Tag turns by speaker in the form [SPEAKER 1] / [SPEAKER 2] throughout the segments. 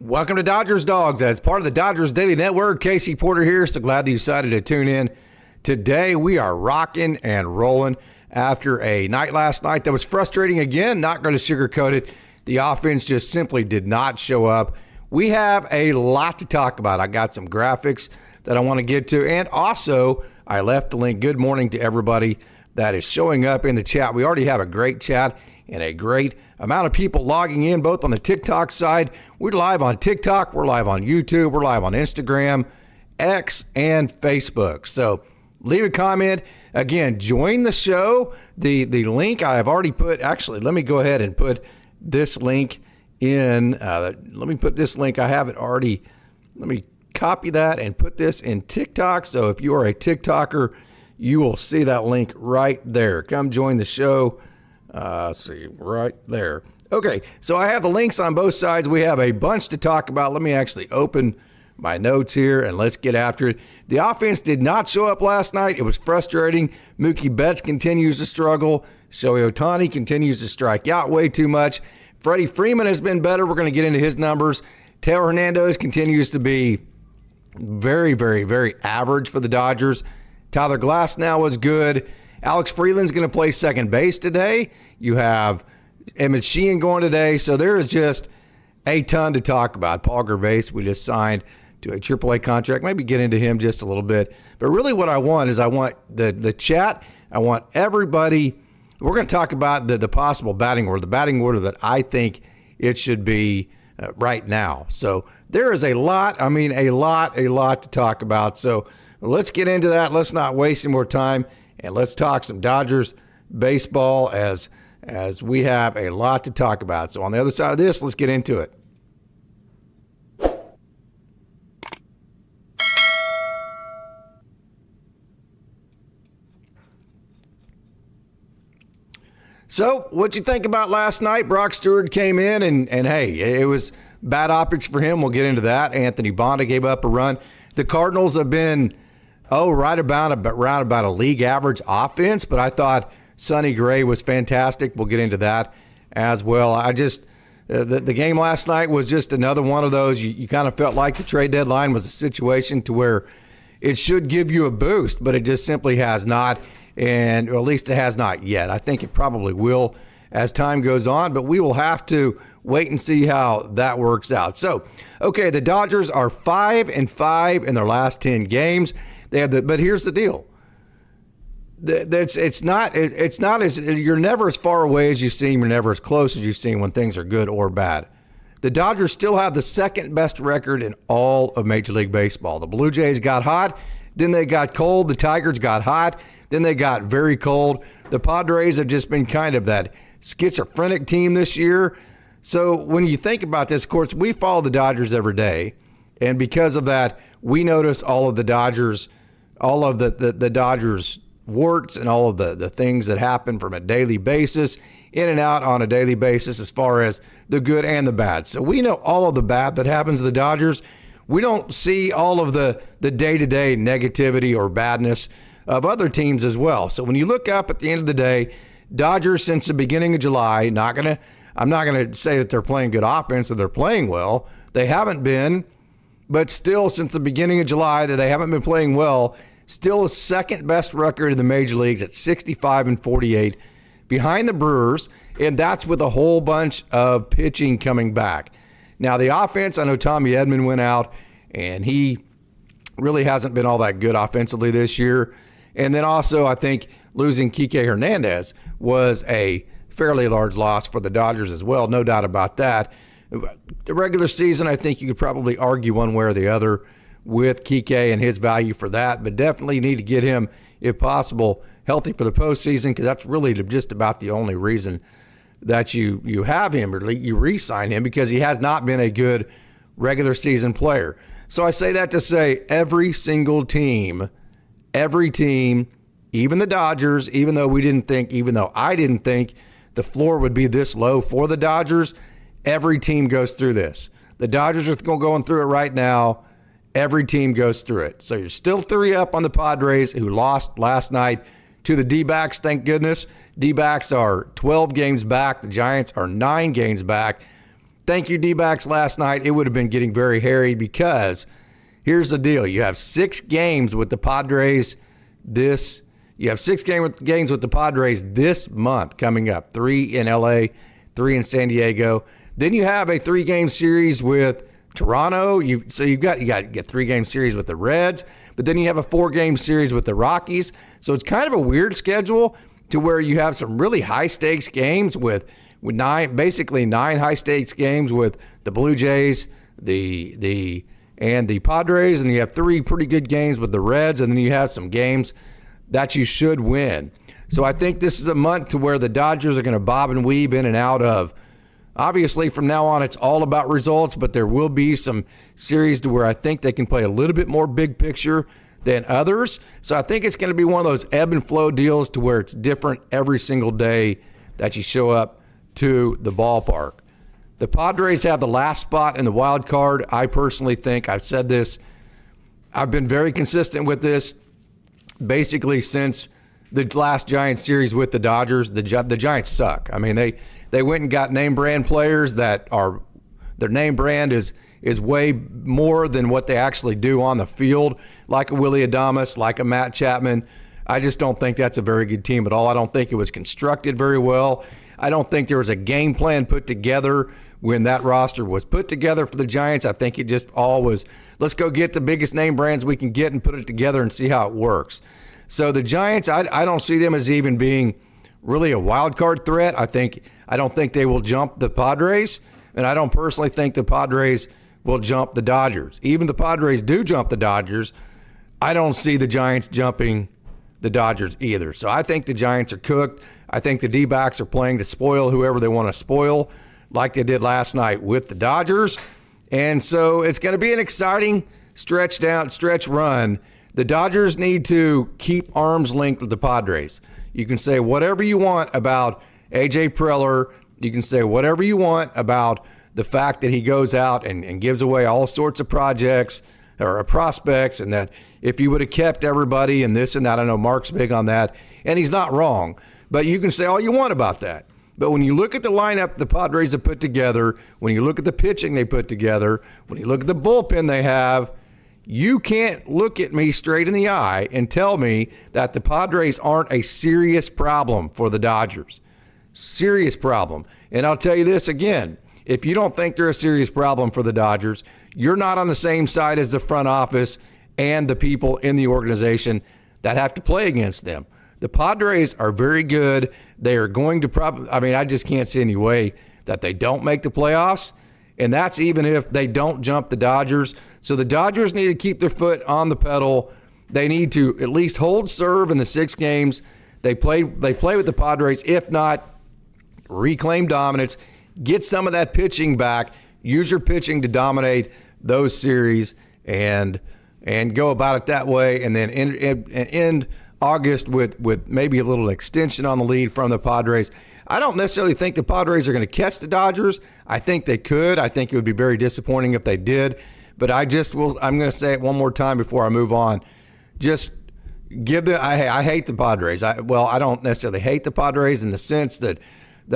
[SPEAKER 1] Welcome to Dodgers Dogs. As part of the Dodgers Daily Network, Casey Porter here. So glad that you decided to tune in. Today we are rocking and rolling after a night last night that was frustrating again. Not going to sugarcoat it. The offense just simply did not show up. We have a lot to talk about. I got some graphics that I want to get to. And also, I left the link. Good morning to everybody that is showing up in the chat. We already have a great chat and a great amount of people logging in, both on the TikTok side. We're live on TikTok. We're live on YouTube. We're live on Instagram, X, and Facebook. So leave a comment. Again, join the show. The link I have already put. Actually, let me go ahead and put this link in. Let me put this link. I have it already. Let me copy that and put this in TikTok. So if you are a TikToker, you will see that link right there. Come join the show. See, right there. Okay, so I have the links on both sides. We have a bunch to talk about. Let me actually open my notes here, and let's get after it. The offense did not show up last night. It was frustrating. Mookie Betts continues to struggle. Shohei Ohtani continues to strike out way too much. Freddie Freeman has been better. We're going to get into his numbers. Taylor Hernandez continues to be very, very, very average for the Dodgers. Tyler Glasnow was good. Alex Freeland's going to play second base today. You have Emmett Sheehan going today. So there is just a ton to talk about. Paul Gervais, we just signed to a AAA contract. Maybe get into him just a little bit. But really what I want is I want the chat. I want everybody. We're going to talk about the possible batting order, the batting order that I think it should be right now. So there is a lot to talk about. So let's get into that. Let's not waste any more time. And let's talk some Dodgers baseball as we have a lot to talk about. So on the other side of this, let's get into it. So what'd you think about last night? Brock Stewart came in and hey, it was bad optics for him. We'll get into that. Anthony Bonda gave up a run. The Cardinals have been right about a league average offense, but I thought Sonny Gray was fantastic. We'll get into that as well. I just the game last night was just another one of those. You kind of felt like the trade deadline was a situation to where it should give you a boost, but it just simply has not, or at least it has not yet. I think it probably will as time goes on, but we will have to wait and see how that works out. So, okay, the Dodgers are 5-5 in their last 10 games. But here's the deal. It's not as you're never as far away as you seem. You're never as close as you seem when things are good or bad. The Dodgers still have the second best record in all of Major League Baseball. The Blue Jays got hot, then they got cold. The Tigers got hot, then they got very cold. The Padres have just been kind of that schizophrenic team this year. So when you think about this, of course, we follow the Dodgers every day, and because of that, we notice all of the Dodgers warts and all of the things that happen from a daily basis, in and out on a daily basis as far as the good and the bad. So we know all of the bad that happens to the Dodgers. We don't see all of the day-to-day negativity or badness of other teams as well. So when you look up at the end of the day, Dodgers since the beginning of July, I'm not gonna say that they're playing good offense or they're playing well. They haven't been, but still since the beginning of July that they haven't been playing well. Still a second best record in the major leagues at 65-48 behind the Brewers, and that's with a whole bunch of pitching coming back. Now the offense, I know Tommy Edman went out, and he really hasn't been all that good offensively this year. And then also I think losing Kike Hernandez was a fairly large loss for the Dodgers as well, no doubt about that. The regular season, I think you could probably argue one way or the other with Kike and his value for that, but definitely need to get him, if possible, healthy for the postseason, because that's really just about the only reason that you have him or you re-sign him, because he has not been a good regular season player. So I say that to say every single team, even the Dodgers, even though I didn't think the floor would be this low for the Dodgers, every team goes through this. The Dodgers are going through it right now. Every team goes through it. So you're still 3 up on the Padres, who lost last night to the D-backs, thank goodness. D-backs are 12 games back. The Giants are 9 games back. thank you, D-backs, last night. It would have been getting very hairy because here's the deal. You have 6 games with the Padres this games with the Padres this month coming up. 3 in LA, 3 in San Diego. Then you have a 3-game series with Toronto. You've got to get 3-game series with the Reds, but then you have a 4-game series with the Rockies. So it's kind of a weird schedule to where you have some really high stakes games with 9 high stakes games with the Blue Jays, and the Padres, and you have 3 pretty good games with the Reds, and then you have some games that you should win. So I think this is a month to where the Dodgers are going to bob and weave in and out of. Obviously, from now on, it's all about results, but there will be some series to where I think they can play a little bit more big picture than others. So I think it's going to be one of those ebb and flow deals to where it's different every single day that you show up to the ballpark. The Padres have the last spot in the wild card. I personally think, I've said this, I've been very consistent with this basically since the last Giants series with the Dodgers. The Giants suck. I mean, they went and got name brand players that are, their name brand is way more than what they actually do on the field, like a Willie Adames, like a Matt Chapman. I just don't think that's a very good team at all. I don't think it was constructed very well. I don't think there was a game plan put together when that roster was put together for the Giants. I think it just all was, let's go get the biggest name brands we can get and put it together and see how it works. So the Giants, I don't see them as even being really a wild card threat. I don't think they will jump the Padres, and I don't personally think the Padres will jump the Dodgers. Even the Padres do jump the Dodgers, I don't see the Giants jumping the Dodgers either. So I think the Giants are cooked. I think the D-backs are playing to spoil whoever they want to spoil, like they did last night with the Dodgers. And so it's going to be an exciting stretch run. The Dodgers need to keep arms linked with the Padres. You can say whatever you want about A.J. Preller. You can say whatever you want about the fact that he goes out and gives away all sorts of projects or prospects, and that if he would have kept everybody and this and that, I know Mark's big on that, and he's not wrong. But you can say all you want about that. But when you look at the lineup the Padres have put together, when you look at the pitching they put together, when you look at the bullpen they have, you can't look at me straight in the eye and tell me that the Padres aren't a serious problem for the Dodgers. Serious problem. And I'll tell you this again, if you don't think they're a serious problem for the Dodgers, you're not on the same side as the front office and the people in the organization that have to play against them. The Padres are very good. They are going to I just can't see any way that they don't make the playoffs. And that's even if they don't jump the Dodgers. So the Dodgers need to keep their foot on the pedal. They need to at least hold serve in the 6 games. They play with the Padres. If not, reclaim dominance. Get some of that pitching back. Use your pitching to dominate those series and go about it that way. And then end August with maybe a little extension on the lead from the Padres. I don't necessarily think the Padres are going to catch the Dodgers. I think they could. I think it would be very disappointing if they did. But I'm going to say it one more time before I move on. Just give them. I hate the Padres. I don't necessarily hate the Padres in the sense that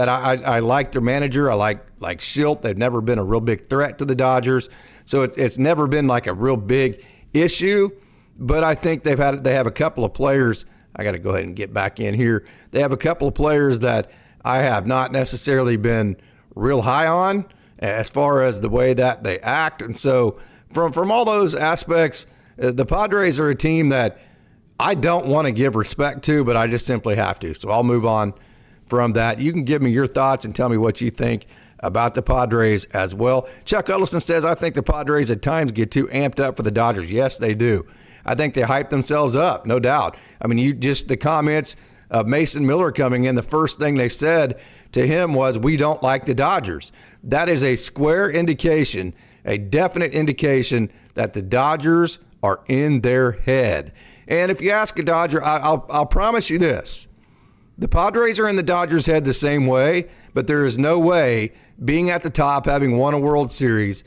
[SPEAKER 1] I like their manager. I like Schilt. They've never been a real big threat to the Dodgers. So it's never been like a real big issue. But I think they have a couple of players. I got to go ahead and get back in here. They have a couple of players that I have not necessarily been real high on as far as the way that they act. And so from all those aspects, the Padres are a team that I don't want to give respect to, but I just simply have to. So I'll move on from that. You can give me your thoughts and tell me what you think about the Padres as well. Chuck Ullison says, I think the Padres at times get too amped up for the Dodgers. Yes, they do. I think they hype themselves up, no doubt. I mean, the comments of Mason Miller coming in, the first thing they said to him was, we don't like the Dodgers. That is a square indication, a definite indication that the Dodgers are in their head. And if you ask a Dodger, I'll promise you this. The Padres are in the Dodgers' head the same way, but there is no way being at the top, having won a World Series,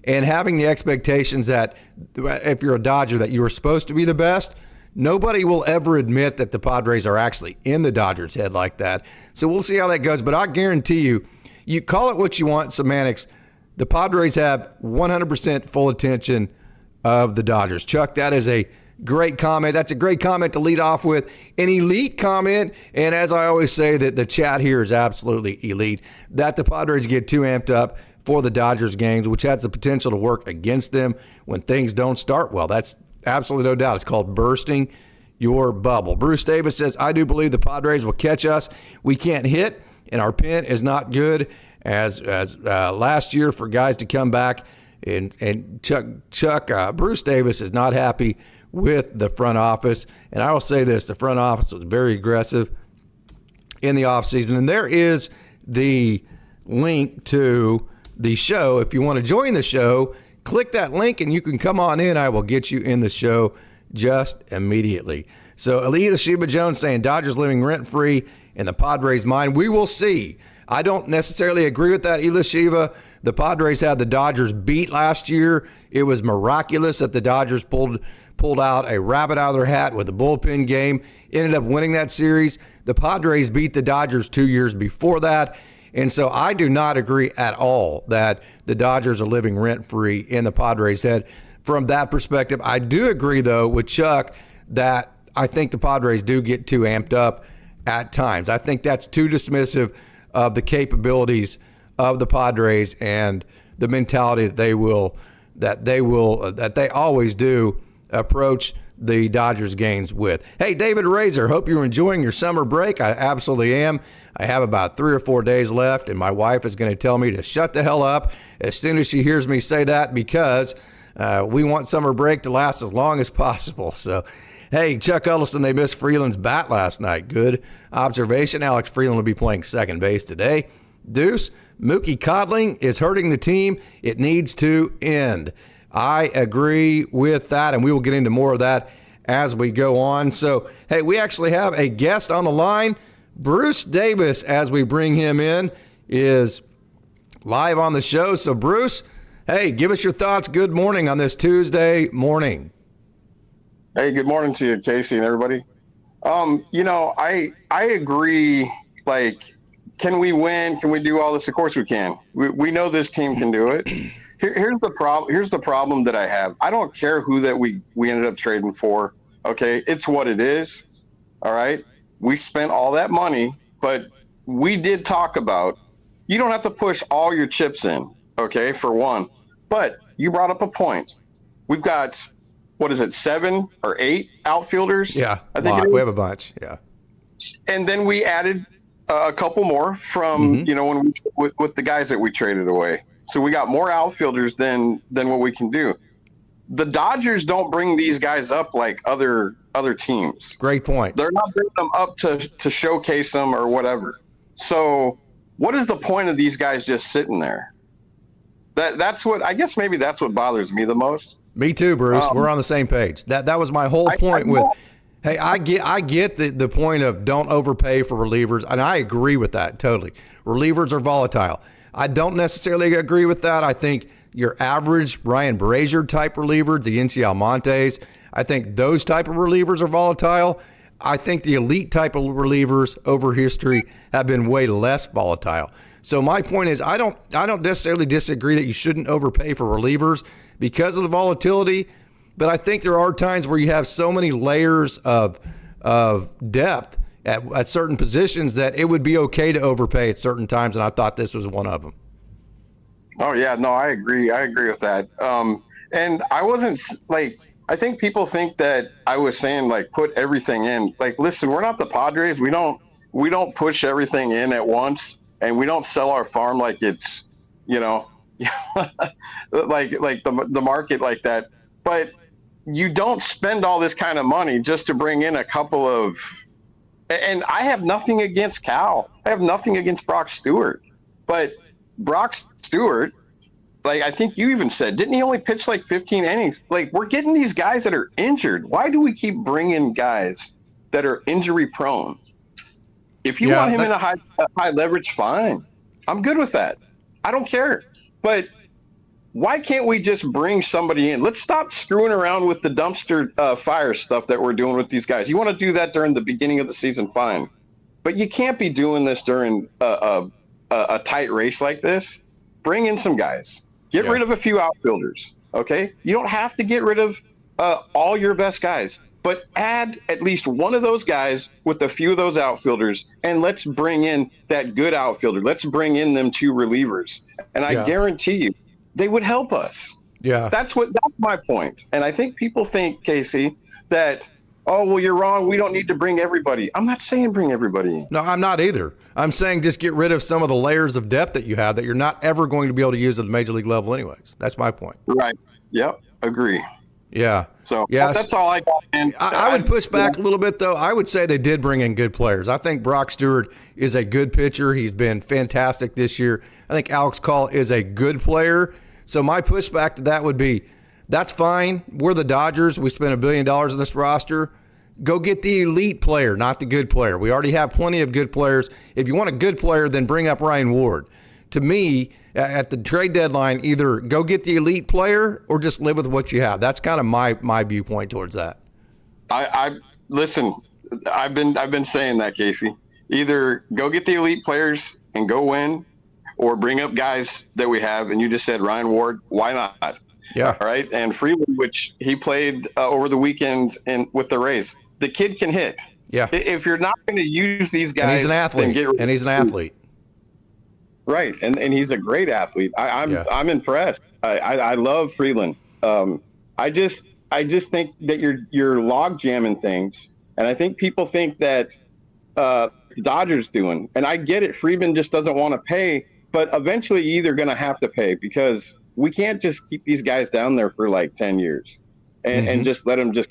[SPEAKER 1] and having the expectations that if you're a Dodger that you are supposed to be the best, nobody will ever admit that the Padres are actually in the Dodgers' head like that. So we'll see how that goes. But I guarantee you, you call it what you want, semantics. the Padres have 100% full attention of the Dodgers. Chuck, that is a great comment. That's a great comment to lead off with. An elite comment, and as I always say, that the chat here is absolutely elite, that the Padres get too amped up for the Dodgers games, which has the potential to work against them when things don't start well. That's absolutely no doubt. It's called bursting your bubble. Bruce Davis says, I do believe the Padres will catch us. We can't hit, and our pen is not good as last year for guys to come back. And Bruce Davis is not happy with the front office. And I will say this, the front office was very aggressive in the offseason. And there is the link to the show. If you want to join the show, click that link and you can come on in. I will get you in the show just immediately. So Alita Sheba Jones saying Dodgers living rent-free in the Padres' mind. We will see. I don't necessarily agree with that, Ela Shiva. The Padres had the Dodgers beat last year. It was miraculous that the Dodgers pulled out a rabbit out of their hat with the bullpen game, ended up winning that series. The Padres beat the Dodgers 2 years before that. And so I do not agree at all that the Dodgers are living rent-free in the Padres' head. From that perspective, I do agree, though, with Chuck that I think the Padres do get too amped up at times. I think that's too dismissive of the capabilities of the Padres and the mentality that they always do approach the Dodgers games with. Hey, David Razor, hope you're enjoying your summer break. I absolutely am. I have about 3 or 4 days left, and my wife is going to tell me to shut the hell up as soon as she hears me say that, because we want summer break to last as long as possible. So, hey, Chuck Ullison, they missed Freeland's bat last night. Good observation. Alex Freeland will be playing second base today. Deuce, Mookie coddling is hurting the team. It needs to end. I agree with that, and we will get into more of that as we go on. So, hey, we actually have a guest on the line. Bruce Davis, as we bring him in, is live on the show. So, Bruce, hey, give us your thoughts. Good morning on this Tuesday morning.
[SPEAKER 2] Hey, good morning to you, Casey, and everybody. I agree. Like, can we win? Can we do all this? Of course we can. We know this team can do it. Here's the problem. Here's the problem that I have. I don't care who that we ended up trading for. Okay, it's what it is. All right. We spent all that money, but we did talk about you don't have to push all your chips in. Okay, for one. But you brought up a point. We've got, what is it, 7 or 8 outfielders?
[SPEAKER 1] Yeah,
[SPEAKER 2] I think
[SPEAKER 1] we have a bunch. Yeah.
[SPEAKER 2] And then we added a couple more from when with the guys that we traded away. So we got more outfielders than what we can do. The Dodgers don't bring these guys up like other teams.
[SPEAKER 1] Great point.
[SPEAKER 2] They're not bringing them up to showcase them or whatever. So what is the point of these guys just sitting there? That's what I guess maybe that's what bothers me the most.
[SPEAKER 1] Me too, Bruce. We're on the same page. That was my whole point with. Hey, I get the point of don't overpay for relievers, and I agree with that totally. Relievers are volatile. I don't necessarily agree with that. I think your average Ryan Brazier type relievers, the NC Almontes, I think those type of relievers are volatile. I think the elite type of relievers over history have been way less volatile. So my point is, I don't necessarily disagree that you shouldn't overpay for relievers because of the volatility, but I think there are times where you have so many layers of depth at certain positions that it would be okay to overpay at certain times, and I thought this was one of them.
[SPEAKER 2] Oh yeah, no, I agree. I agree with that. And I wasn't like, I think people think that I was saying like put everything in. Like, listen, we're not the Padres. We don't push everything in at once, and we don't sell our farm like it's, like the market like that. But you don't spend all this kind of money just to bring in a couple of. And I have nothing against Cal. I have nothing against Brock Stewart, but Brock Stewart, like I think you even said, didn't he only pitch like 15 innings? Like, we're getting these guys that are injured. Why do we keep bringing guys that are injury prone? If you want him in a high leverage, fine. I'm good with that. I don't care. But why can't we just bring somebody in? Let's stop screwing around with the dumpster fire stuff that we're doing with these guys. You want to do that during the beginning of the season, fine. But you can't be doing this during a tight race like this. Bring in some guys. Get rid of a few outfielders, okay? You don't have to get rid of all your best guys, but add at least one of those guys with a few of those outfielders, and let's bring in that good outfielder. Let's bring in them 2 relievers, and I guarantee you they would help us.
[SPEAKER 1] Yeah.
[SPEAKER 2] That's my point. And I think people think, Casey, that, oh, well, you're wrong. We don't need to bring everybody. I'm not saying bring everybody in.
[SPEAKER 1] No, I'm not either. I'm saying just get rid of some of the layers of depth that you have that you're not ever going to be able to use at the major league level anyways. That's my point.
[SPEAKER 2] Right. Yep. Agree.
[SPEAKER 1] Yeah.
[SPEAKER 2] So that's all I got. And
[SPEAKER 1] I would push back a little bit, though. I would say they did bring in good players. I think Brock Stewart is a good pitcher. He's been fantastic this year. I think Alex Call is a good player. So my pushback to that would be, that's fine. We're the Dodgers. We spent $1 billion in this roster. Go get the elite player, not the good player. We already have plenty of good players. If you want a good player, then bring up Ryan Ward. To me, at the trade deadline, either go get the elite player or just live with what you have. That's kind of my viewpoint towards that.
[SPEAKER 2] I listen. I've been saying that, Casey. Either go get the elite players and go win, or bring up guys that we have. And you just said Ryan Ward. Why not?
[SPEAKER 1] Yeah.
[SPEAKER 2] All right. And Freeland, which he played over the weekend with the Rays. The kid can hit.
[SPEAKER 1] Yeah.
[SPEAKER 2] If you're not going to use these guys,
[SPEAKER 1] and he's an athlete.
[SPEAKER 2] Right, and he's a great athlete. I'm impressed. I love Freeland. I just think that you're log jamming things, and I think people think that the Dodgers doing. And I get it. Freeman just doesn't want to pay, but eventually you're either going to have to pay, because we can't just keep these guys down there for like 10 years and just let them just.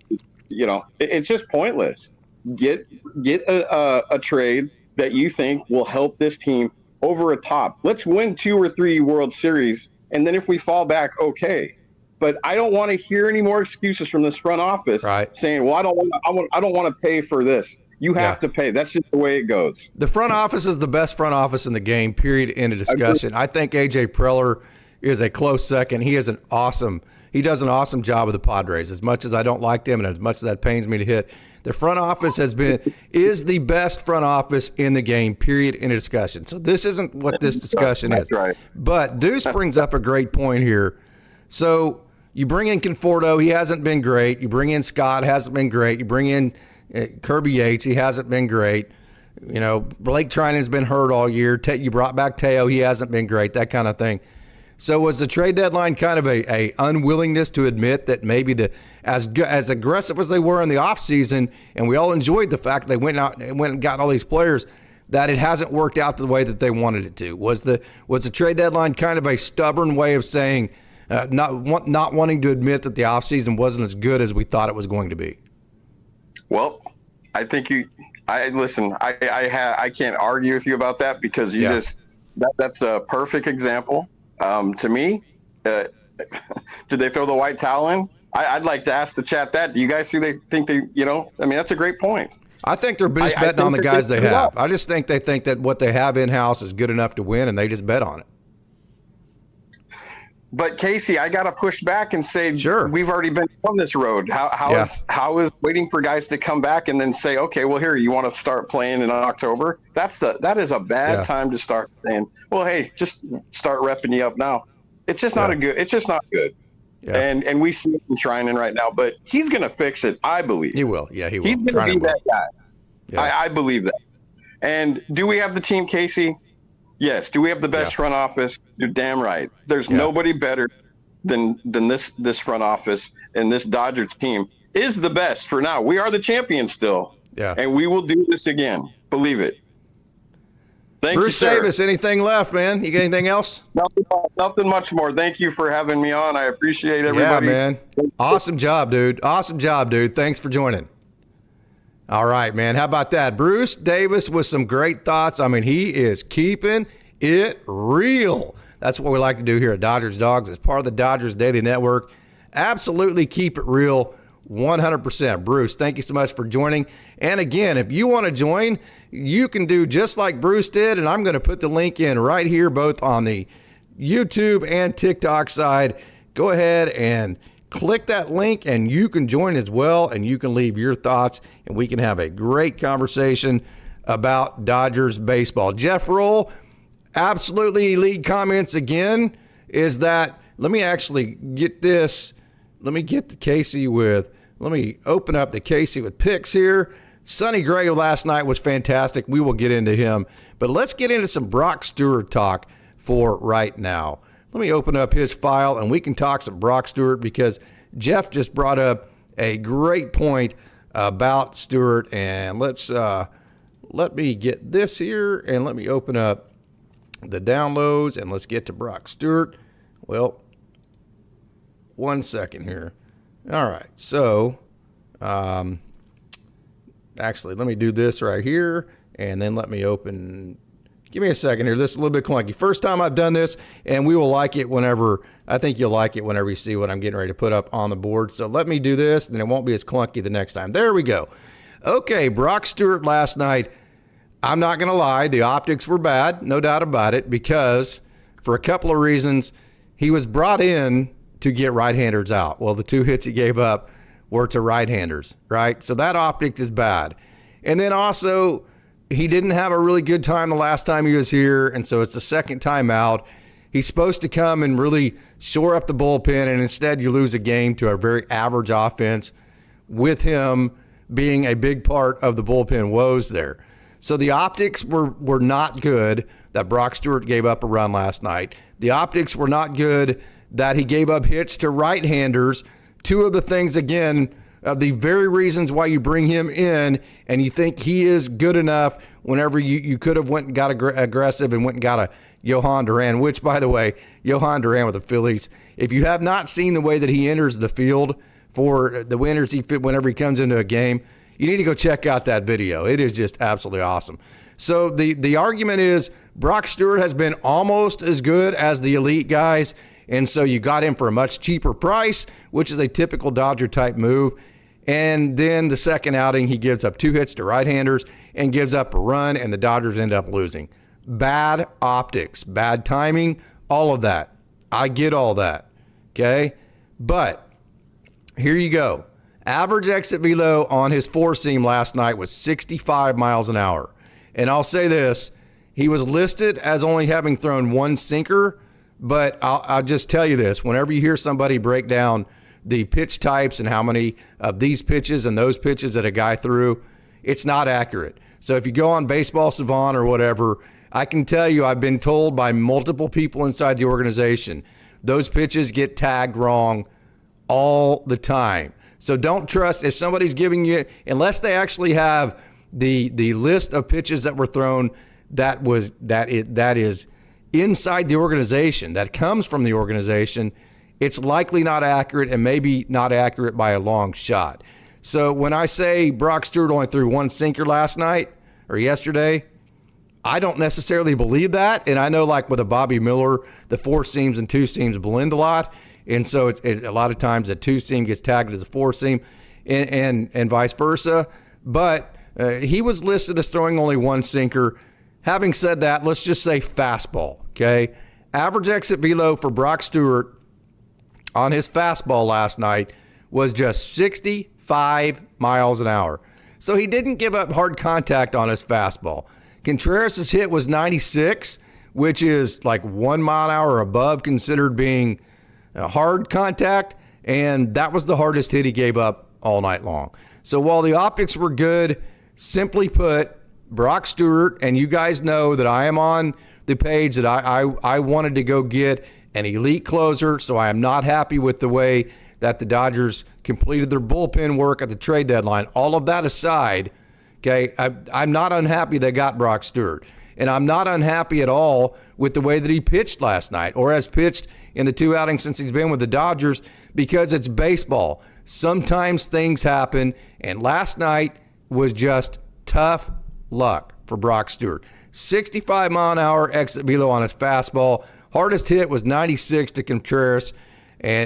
[SPEAKER 2] It's just pointless. Get a trade that you think will help this team over a top. Let's win 2 or 3 World Series, and then if we fall back, okay. But I don't want to hear any more excuses from this front office saying, "Well, I don't want to pay for this." You have to pay. That's just the way it goes.
[SPEAKER 1] The front office is the best front office in the game. Period. End of discussion. I think AJ Preller is a close second. He does an awesome job with the Padres. As much as I don't like them, and as much as that pains me to hit, the front office is the best front office in the game, period, in a discussion. So this isn't what this discussion is.
[SPEAKER 2] Right.
[SPEAKER 1] But Deuce brings up a great point here. So you bring in Conforto, he hasn't been great. You bring in Scott, hasn't been great. You bring in Kirby Yates, he hasn't been great. Blake Trinan's been hurt all year. You brought back Teo, he hasn't been great, that kind of thing. So was the trade deadline kind of a unwillingness to admit that maybe as aggressive as they were in the offseason, and we all enjoyed the fact they went and got all these players, that it hasn't worked out the way that they wanted it to? Was the trade deadline kind of a stubborn way of saying not wanting to admit that the offseason wasn't as good as we thought it was going to be?
[SPEAKER 2] Well, I think I can't argue with you about that, because that's a perfect example. To me, did they throw the white towel in? I'd like to ask the chat that. Do you guys think that's a great point.
[SPEAKER 1] I think they're just betting on the guys they have. I just think they think that what they have in-house is good enough to win, and they just bet on it.
[SPEAKER 2] But Casey, I got to push back and say,
[SPEAKER 1] sure,
[SPEAKER 2] we've already been on this road. How is waiting for guys to come back and then say, okay, well, here, you want to start playing in October? That is a bad time to start saying, well, hey, just start repping you up now. It's just not it's just not good. Yeah. And we see him trying in right now, but he's going to fix it. I believe
[SPEAKER 1] he will. Yeah, he will.
[SPEAKER 2] He's going to be that guy. Yeah. I believe that. And do we have the team, Casey? Yes. Do we have the best front office? You're damn right. There's nobody better than this front office, and this Dodgers team is the best for now. We are the champions still. Yeah. And we will do this again. Believe it. Thank
[SPEAKER 1] Bruce
[SPEAKER 2] you, sir.
[SPEAKER 1] Davis, anything left, man? You got anything else?
[SPEAKER 2] Nothing much more. Thank you for having me on. I appreciate everybody.
[SPEAKER 1] Yeah, man. Awesome job, dude. Awesome job, dude. Thanks for joining. All right, man. How about that? Bruce Davis with some great thoughts. I mean, he is keeping it real. That's what we like to do here at Dodgers Dogs as part of the Dodgers Daily Network. Absolutely keep it real, 100%. Bruce, thank you so much for joining. And again, if you want to join, you can do just like Bruce did, and I'm going to put the link in right here, both on the YouTube and TikTok side. Go ahead and click that link, and you can join as well, and you can leave your thoughts, and we can have a great conversation about Dodgers baseball. Jeff Roll, absolutely elite comments again, is that let me actually get this. Let me get the Casey with, let me open up the Casey with picks here. Sonny Gray last night was fantastic. We will get into him. But let's get into some Brock Stewart talk for right now. Let me open up his file and we can talk some Brock Stewart because Jeff just brought up a great point about Stewart. And let me get this here and let me open up the downloads and let's get to Brock Stewart. Well, 1 second here. All right. So, actually, let me do this right here and then let me open. Give me a second here. This is a little bit clunky. First time I've done this, and we will like it whenever, I think you'll like it whenever you see what I'm getting ready to put up on the board. So let me do this, and then it won't be as clunky the next time. There we go. Okay, Brock Stewart last night, I'm not going to lie, the optics were bad, no doubt about it, because for a couple of reasons, he was brought in to get right-handers out. Well, the 2 hits he gave up were to right-handers, right? So that optic is bad. And then also, he didn't have a really good time the last time he was here, and so it's the second time out. He's supposed to come and really shore up the bullpen, and instead you lose a game to a very average offense with him being a big part of the bullpen woes there. So the optics were not good that Brock Stewart gave up a run last night. The optics were not good that he gave up hits to right-handers. 2 of the things, again, of the very reasons why you bring him in and you think he is good enough whenever you could have went and got aggressive and went and got a Johan Duran, which, by the way, Johan Duran with the Phillies, if you have not seen the way that he enters the field for the winners whenever he comes into a game, you need to go check out that video. It is just absolutely awesome. So the argument is Brock Stewart has been almost as good as the elite guys, and so you got him for a much cheaper price, which is a typical Dodger-type move. And then the second outing, he gives up 2 hits to right-handers and gives up a run, and the Dodgers end up losing. Bad optics, bad timing, all of that. I get all that, okay? But here you go. Average exit velo on his 4-seam last night was 65 miles an hour. And I'll say this, he was listed as only having thrown 1 sinker, but I'll just tell you this. Whenever you hear somebody break down the pitch types and how many of these pitches and those pitches that a guy threw, it's not accurate. So if you go on Baseball Savant or whatever, I can tell you I've been told by multiple people inside the organization, those pitches get tagged wrong all the time. So don't trust if somebody's giving you, unless they actually have the list of pitches that were thrown that is inside the organization, that comes from the organization, it's likely not accurate and maybe not accurate by a long shot. So when I say Brock Stewart only threw 1 sinker last night or yesterday, I don't necessarily believe that. And I know, like with a Bobby Miller, the 4 seams and 2 seams blend a lot. And so a lot of times a 2-seam gets tagged as a 4-seam and vice versa. But he was listed as throwing only 1 sinker. Having said that, let's just say fastball, okay? Average exit velo for Brock Stewart on his fastball last night was just 65 miles an hour. So he didn't give up hard contact on his fastball. Contreras' hit was 96, which is like 1 mile an hour above considered being hard contact, and that was the hardest hit he gave up all night long. So while the optics were good, simply put, Brock Stewart, and you guys know that I am on the page that I wanted to go get an elite closer, so I am not happy with the way that the Dodgers completed their bullpen work at the trade deadline. All of that aside, okay, I'm not unhappy they got Brock Stewart. And I'm not unhappy at all with the way that he pitched last night or has pitched in the 2 outings since he's been with the Dodgers, because it's baseball. Sometimes things happen, and last night was just tough luck for Brock Stewart. 65 mile an hour exit velo on his fastball. Hardest hit was 96 to Contreras,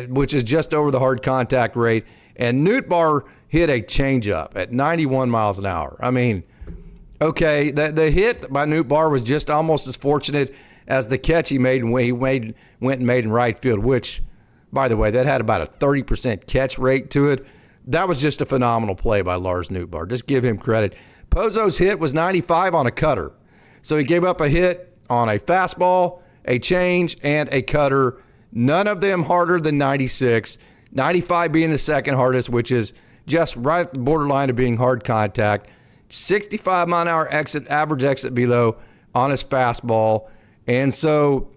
[SPEAKER 1] which is just over the hard contact rate. And Nootbaar hit a changeup at 91 miles an hour. I mean, okay, the hit by Nootbaar was just almost as fortunate as the catch he made when he went and made in right field, which, by the way, that had about a 30% catch rate to it. That was just a phenomenal play by Lars Nootbaar. Just give him credit. Pozo's hit was 95 on a cutter. So he gave up a hit on a fastball, a change, and a cutter, None of them harder than 96. 95 being the second hardest, which is just right at the borderline of being hard contact. 65 mile an hour exit, average exit below on his fastball. And so,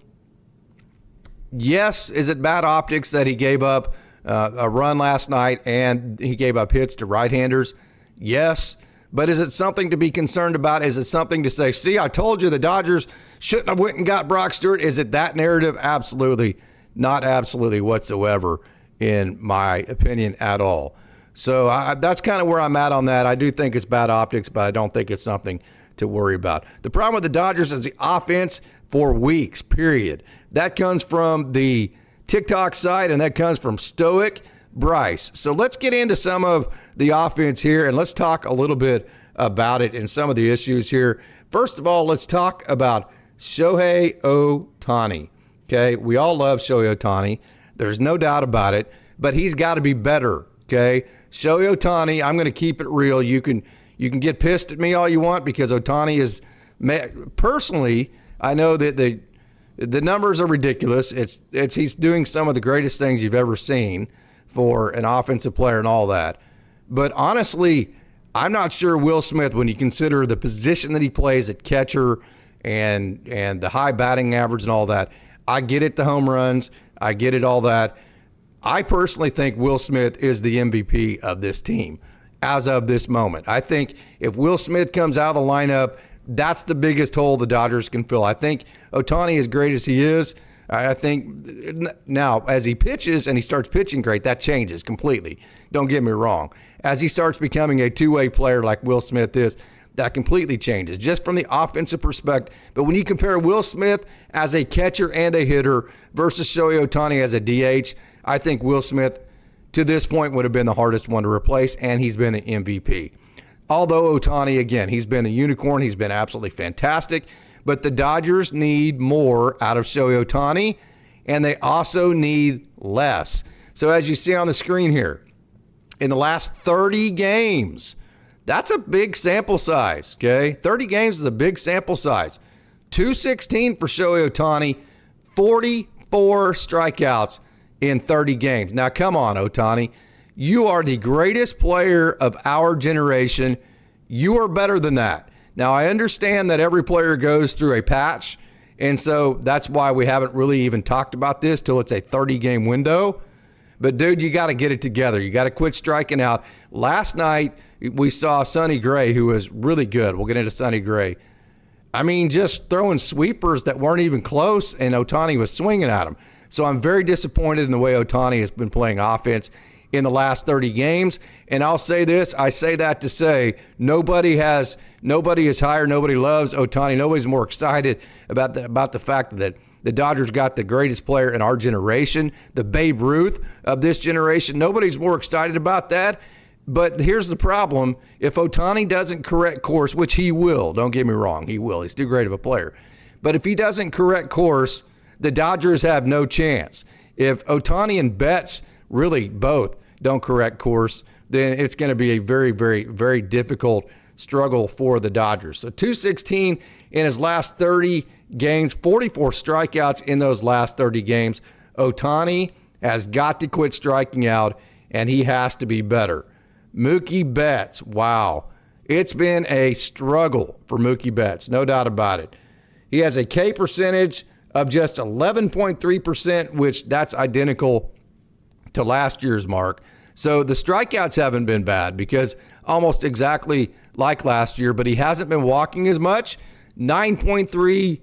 [SPEAKER 1] yes, is it bad optics that he gave up a run last night and he gave up hits to right-handers? Yes. But is it something to be concerned about? Is it something to say, see, I told you the Dodgers shouldn't have went and got Brock Stewart? Is it that narrative? Absolutely. Not absolutely whatsoever, in my opinion, at all. So that's kind of where I'm at on that. I do think it's bad optics, but I don't think it's something to worry about. The problem with the Dodgers is the offense for weeks, period. That comes from the TikTok side, and that comes from Stoic Bryce. So let's get into some of the offense here, and let's talk a little bit about it and some of the issues here. First of all, let's talk about Shohei Ohtani. Okay, we all love Shohei Ohtani. There's no doubt about it, but he's got to be better. Okay, Shohei Ohtani, I'm going to keep it real. You can get pissed at me all you want because Ohtani is, personally, I know that the numbers are ridiculous. He's doing some of the greatest things you've ever seen for an offensive player and all that. But honestly, I'm not sure Will Smith, when you consider the position that he plays at catcher and the high batting average and all that. I get it, the home runs. I get it, all that. I personally think Will Smith is the MVP of this team as of this moment. I think if Will Smith comes out of the lineup, that's the biggest hole the Dodgers can fill. I think Ohtani, as great as he is, I think now as he pitches and he starts pitching great, that changes completely. Don't get me wrong. As he starts becoming a two-way player like Will Smith is, that completely changes just from the offensive perspective. But when you compare Will Smith as a catcher and a hitter versus Shohei Ohtani as a DH, I think Will Smith to this point would have been the hardest one to replace, and he's been the MVP. Although Ohtani, again, he's been the unicorn. He's been absolutely fantastic. But the Dodgers need more out of Shohei Ohtani, and they also need less. So as you see on the screen here, in the last 30 games, that's a big sample size, okay? 30 games is a big sample size. 216 for Shohei Ohtani, 44 strikeouts in 30 games. Now, come on, Ohtani. You are the greatest player of our generation. You are better than that. Now, I understand that every player goes through a patch, and so that's why we haven't really even talked about this till it's a 30-game window. But, dude, you got to get it together. You got to quit striking out. Last night, we saw Sonny Gray, who was really good. We'll get into Sonny Gray. I mean, just throwing sweepers that weren't even close, and Ohtani was swinging at him. So I'm very disappointed in the way Ohtani has been playing offense in the last 30 games. And I'll say this, I say that to say nobody is higher, nobody loves Ohtani. Nobody's more excited about the fact that the Dodgers got the greatest player in our generation, the Babe Ruth of this generation. Nobody's more excited about that. But here's the problem. If Ohtani doesn't correct course, which he will, don't get me wrong, he will. He's too great of a player. But if he doesn't correct course, the Dodgers have no chance. If Ohtani and Betts really both don't correct course, then it's going to be a very, very, very difficult struggle for the Dodgers. So 216 in his last 30 games, 44 strikeouts in those last 30 games. Ohtani has got to quit striking out, and he has to be better. Mookie Betts, wow. It's been a struggle for Mookie Betts, no doubt about it. He has a K percentage of just 11.3%, which that's identical to last year's mark. So the strikeouts haven't been bad because almost exactly like last year, but he hasn't been walking as much. 9.3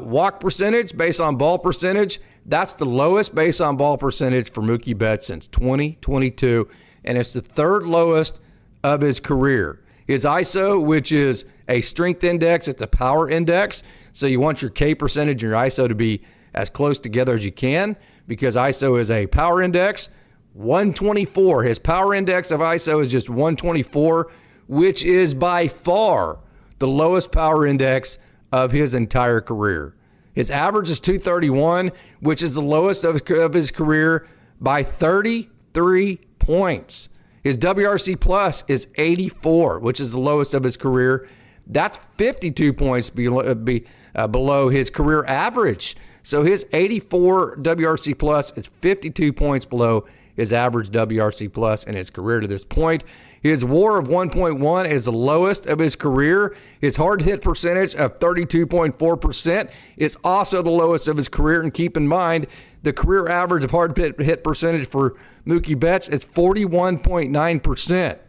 [SPEAKER 1] walk percentage based on ball percentage. That's the lowest base on ball percentage for Mookie Betts since 2022, and it's the third lowest of his career. His ISO, which is a strength index, it's a power index, so you want your K percentage and your ISO to be as close together as you can because ISO is a power index. 124. His power index of ISO is just 124, which is by far the lowest power index of his entire career. His average is 231, which is the lowest of his career by 33 points. His WRC plus is 84, which is the lowest of his career. That's 52 points below his career average. So his 84 WRC plus is 52 points below his average WRC plus in his career to this point. His WAR of 1.1 is the lowest of his career. His hard hit percentage of 32.4% is also the lowest of his career. And keep in mind, the career average of hard hit percentage for Mookie Betts is 41.9%.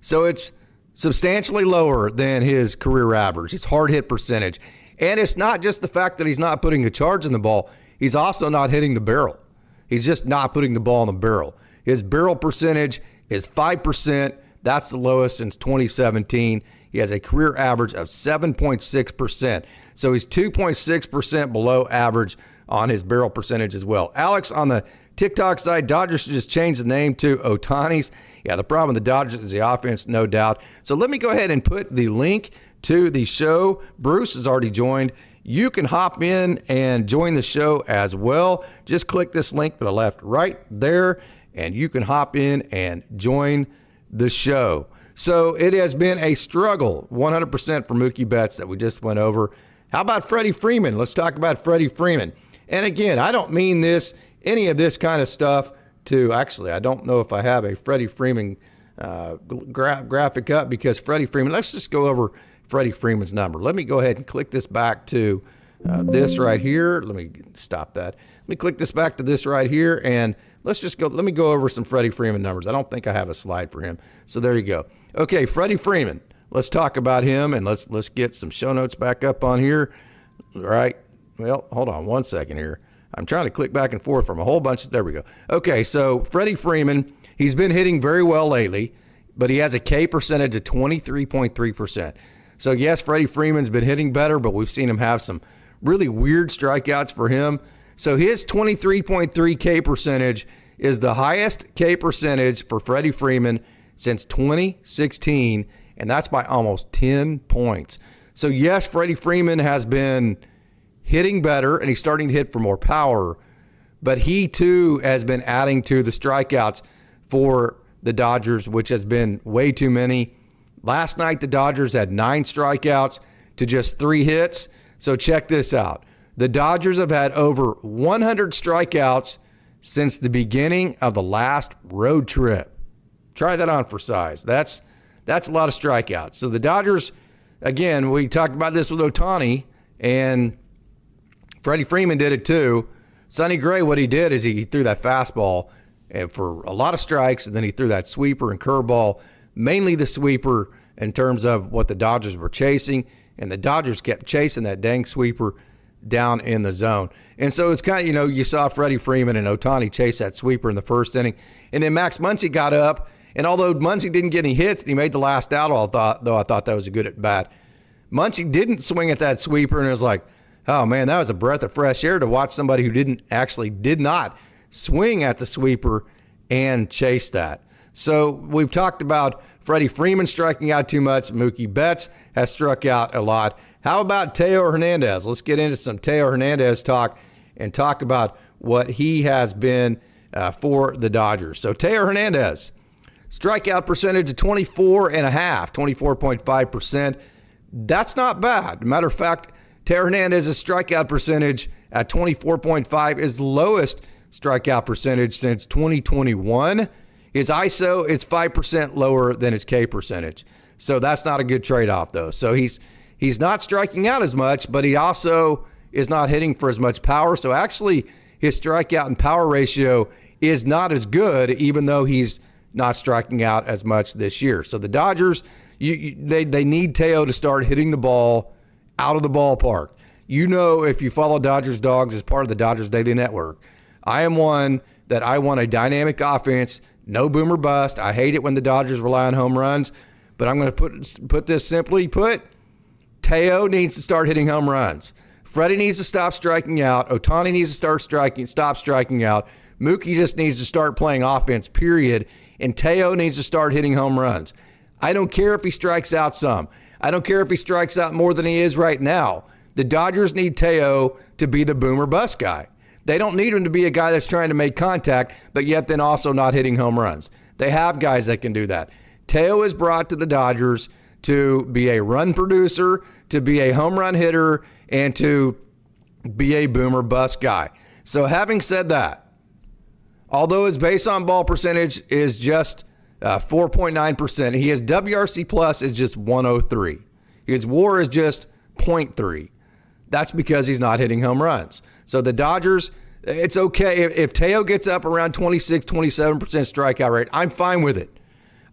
[SPEAKER 1] So it's substantially lower than his career average, his hard hit percentage. And it's not just the fact that he's not putting a charge in the ball, he's also not hitting the barrel. He's just not putting the ball in the barrel. His barrel percentage is 5%. That's the lowest since 2017. He has a career average of 7.6%. So he's 2.6% below average on his barrel percentage as well. Alex, on the TikTok side, Dodgers should just change the name to Ohtani's. Yeah, the problem with the Dodgers is the offense, no doubt. So let me go ahead and put the link to the show. Bruce has already joined. You can hop in and join the show as well. Just click this link that I left right there, and you can hop in and join the show. So it has been a struggle, 100% for Mookie Betts that we just went over. How about Freddie Freeman? Let's talk about Freddie Freeman. And again, I don't mean any of this kind of stuff to, actually, I don't know if I have a Freddie Freeman graphic up, because Freddie Freeman, let's just go over Freddie Freeman's number. Let me go ahead and click this back to this right here. Let me stop that. Let me click this back to this right here, and let me go over some Freddie Freeman numbers. I don't think I have a slide for him. So there you go. Okay, Freddie Freeman. Let's talk about him, and let's get some show notes back up on here. All right. Well, hold on one second here. I'm trying to click back and forth from a whole bunch. There we go. Okay, so Freddie Freeman, he's been hitting very well lately, but he has a K percentage of 23.3%. So yes, Freddie Freeman's been hitting better, but we've seen him have some really weird strikeouts for him. So his 23.3 K percentage is the highest K percentage for Freddie Freeman since 2016, and that's by almost 10 points. So yes, Freddie Freeman has been hitting better, and he's starting to hit for more power, but he too has been adding to the strikeouts for the Dodgers, which has been way too many. Last night, the Dodgers had 9 strikeouts to just 3 hits. So check this out. The Dodgers have had over 100 strikeouts since the beginning of the last road trip. Try that on for size. That's a lot of strikeouts. So the Dodgers, again, we talked about this with Ohtani, and Freddie Freeman did it too. Sonny Gray, what he did is he threw that fastball for a lot of strikes, and then he threw that sweeper and curveball, mainly the sweeper in terms of what the Dodgers were chasing, and the Dodgers kept chasing that dang sweeper down in the zone. And so it's kind of, you saw Freddie Freeman and Ohtani chase that sweeper in the first inning, and then Max Muncy got up, and although Muncy didn't get any hits, and he made the last out, though I thought that was a good at bat, Muncy didn't swing at that sweeper, and it was like, oh man, that was a breath of fresh air to watch somebody who did not swing at the sweeper and chase that. So we've talked about Freddie Freeman striking out too much. Mookie Betts has struck out a lot. How about Teo Hernandez? Let's get into some Teo Hernandez talk and talk about what he has been for the Dodgers. So Teo Hernandez, strikeout percentage of 24.5%. That's not bad. Matter of fact, Teo Hernandez's strikeout percentage at 24.5 is the lowest strikeout percentage since 2021. His ISO is 5% lower than his K percentage. So that's not a good trade-off, though. So he's not striking out as much, but he also is not hitting for as much power. So actually, his strikeout and power ratio is not as good, even though he's not striking out as much this year. So the Dodgers, they need Teo to start hitting the ball out of the ballpark. If you follow Dodgers Dawgs as part of the Dodgers Daily Network, I am one that I want a dynamic offense, no boom or bust. I hate it when the Dodgers rely on home runs, but I'm going to put this simply put. Teo needs to start hitting home runs. Freddie needs to stop striking out. Ohtani needs to stop striking out. Mookie just needs to start playing offense, period. And Teo needs to start hitting home runs. I don't care if he strikes out some. I don't care if he strikes out more than he is right now. The Dodgers need Teo to be the boom or bust guy. They don't need him to be a guy that's trying to make contact, but yet then also not hitting home runs. They have guys that can do that. Teo is brought to the Dodgers to be a run producer, to be a home run hitter, and to be a boomer bust guy. So having said that, although his base on ball percentage is just 4.9%, his WRC plus is just 103. His WAR is just 0.3. That's because he's not hitting home runs. So the Dodgers, it's okay. If Teo gets up around 26, 27% strikeout rate, I'm fine with it.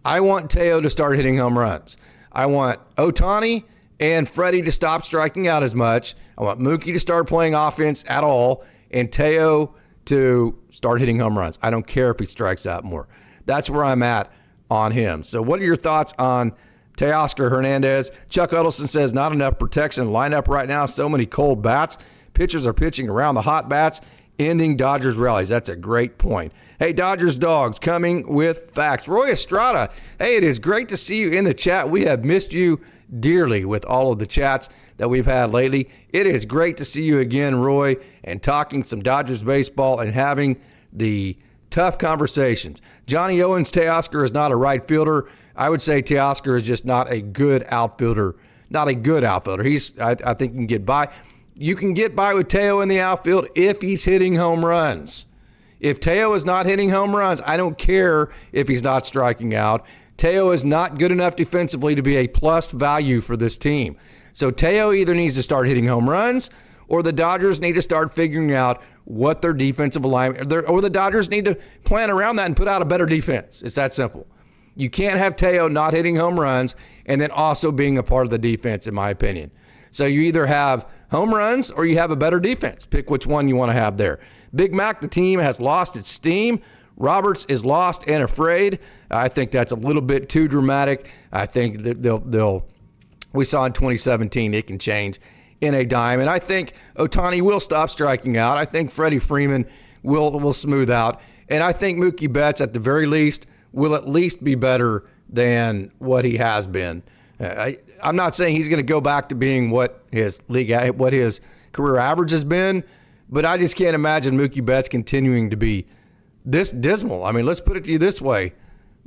[SPEAKER 1] I want Teo to start hitting home runs. I want Ohtani and Freddie to stop striking out as much. I want Mookie to start playing offense at all, and Teo to start hitting home runs. I don't care if he strikes out more. That's where I'm at on him. So what are your thoughts on Teoscar Hernandez? Chuck Huddleston says not enough protection lineup right now. So many cold bats. Pitchers are pitching around the hot bats, ending Dodgers rallies. That's a great point. Hey, Dodgers Dogs coming with facts. Roy Estrada, hey, it is great to see you in the chat. We have missed you dearly with all of the chats that we've had lately. It is great to see you again, Roy, and talking some Dodgers baseball and having the tough conversations. Johnny Owens, Teoscar is not a right fielder. I would say Teoscar is just not a good outfielder. Not a good outfielder. I think you can get by. You can get by with Teo in the outfield if he's hitting home runs. If Teo is not hitting home runs, I don't care if he's not striking out. Teo is not good enough defensively to be a plus value for this team. So Teo either needs to start hitting home runs, or the Dodgers need to start figuring out what their defensive alignment, or the Dodgers need to plan around that and put out a better defense. It's that simple. You can't have Teo not hitting home runs and then also being a part of the defense, in my opinion. So you either have home runs or you have a better defense. Pick which one you want to have there. Big Mac, the team has lost its steam. Roberts is lost and afraid. I think that's a little bit too dramatic. I think that we saw in 2017 it can change in a dime. And I think Ohtani will stop striking out. I think Freddie Freeman will smooth out. And I think Mookie Betts, at the very least, will at least be better than what he has been. I'm not saying he's going to go back to being what his career average has been, but I just can't imagine Mookie Betts continuing to be this dismal. I mean, let's put it to you this way.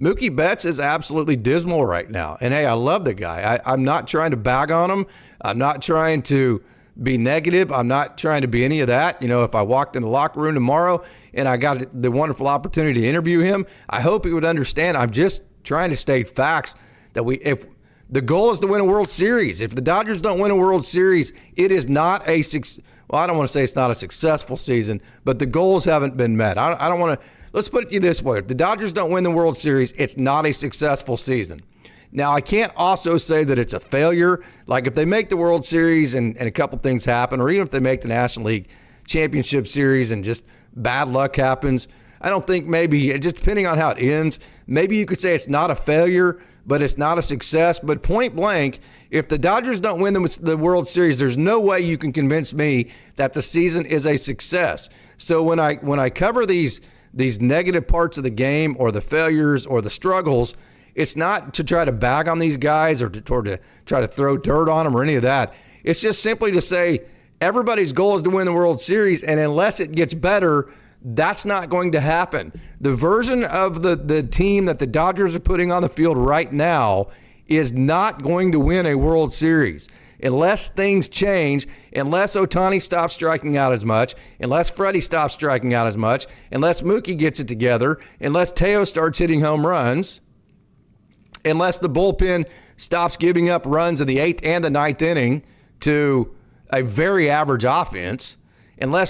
[SPEAKER 1] Mookie Betts is absolutely dismal right now. And, hey, I love the guy. I'm not trying to bag on him. I'm not trying to be negative. I'm not trying to be any of that. You know, if I walked in the locker room tomorrow and I got the wonderful opportunity to interview him, I hope he would understand. I'm just trying to state facts that if the goal is to win a World Series. If the Dodgers don't win a World Series, it is not I don't want to say it's not a successful season, but the goals haven't been met. I don't want to. Let's put it to you this way. If the Dodgers don't win the World Series, it's not a successful season. Now, I can't also say that it's a failure. Like if they make the World Series and a couple things happen, or even if they make the National League Championship Series and just bad luck happens, I don't think maybe, just depending on how it ends, maybe you could say it's not a failure, but it's not a success. But point blank, if the Dodgers don't win the World Series, there's no way you can convince me that the season is a success. So when I cover these negative parts of the game, or the failures or the struggles, it's not to try to bag on these guys or to try to throw dirt on them or any of that. It's just simply to say everybody's goal is to win the World Series, and unless it gets better, that's not going to happen. The version of the team that the Dodgers are putting on the field right now is not going to win a World Series unless things change, unless Ohtani stops striking out as much, unless Freddie stops striking out as much, unless Mookie gets it together, unless Teo starts hitting home runs, unless the bullpen stops giving up runs in the 8th and the 9th inning to a very average offense,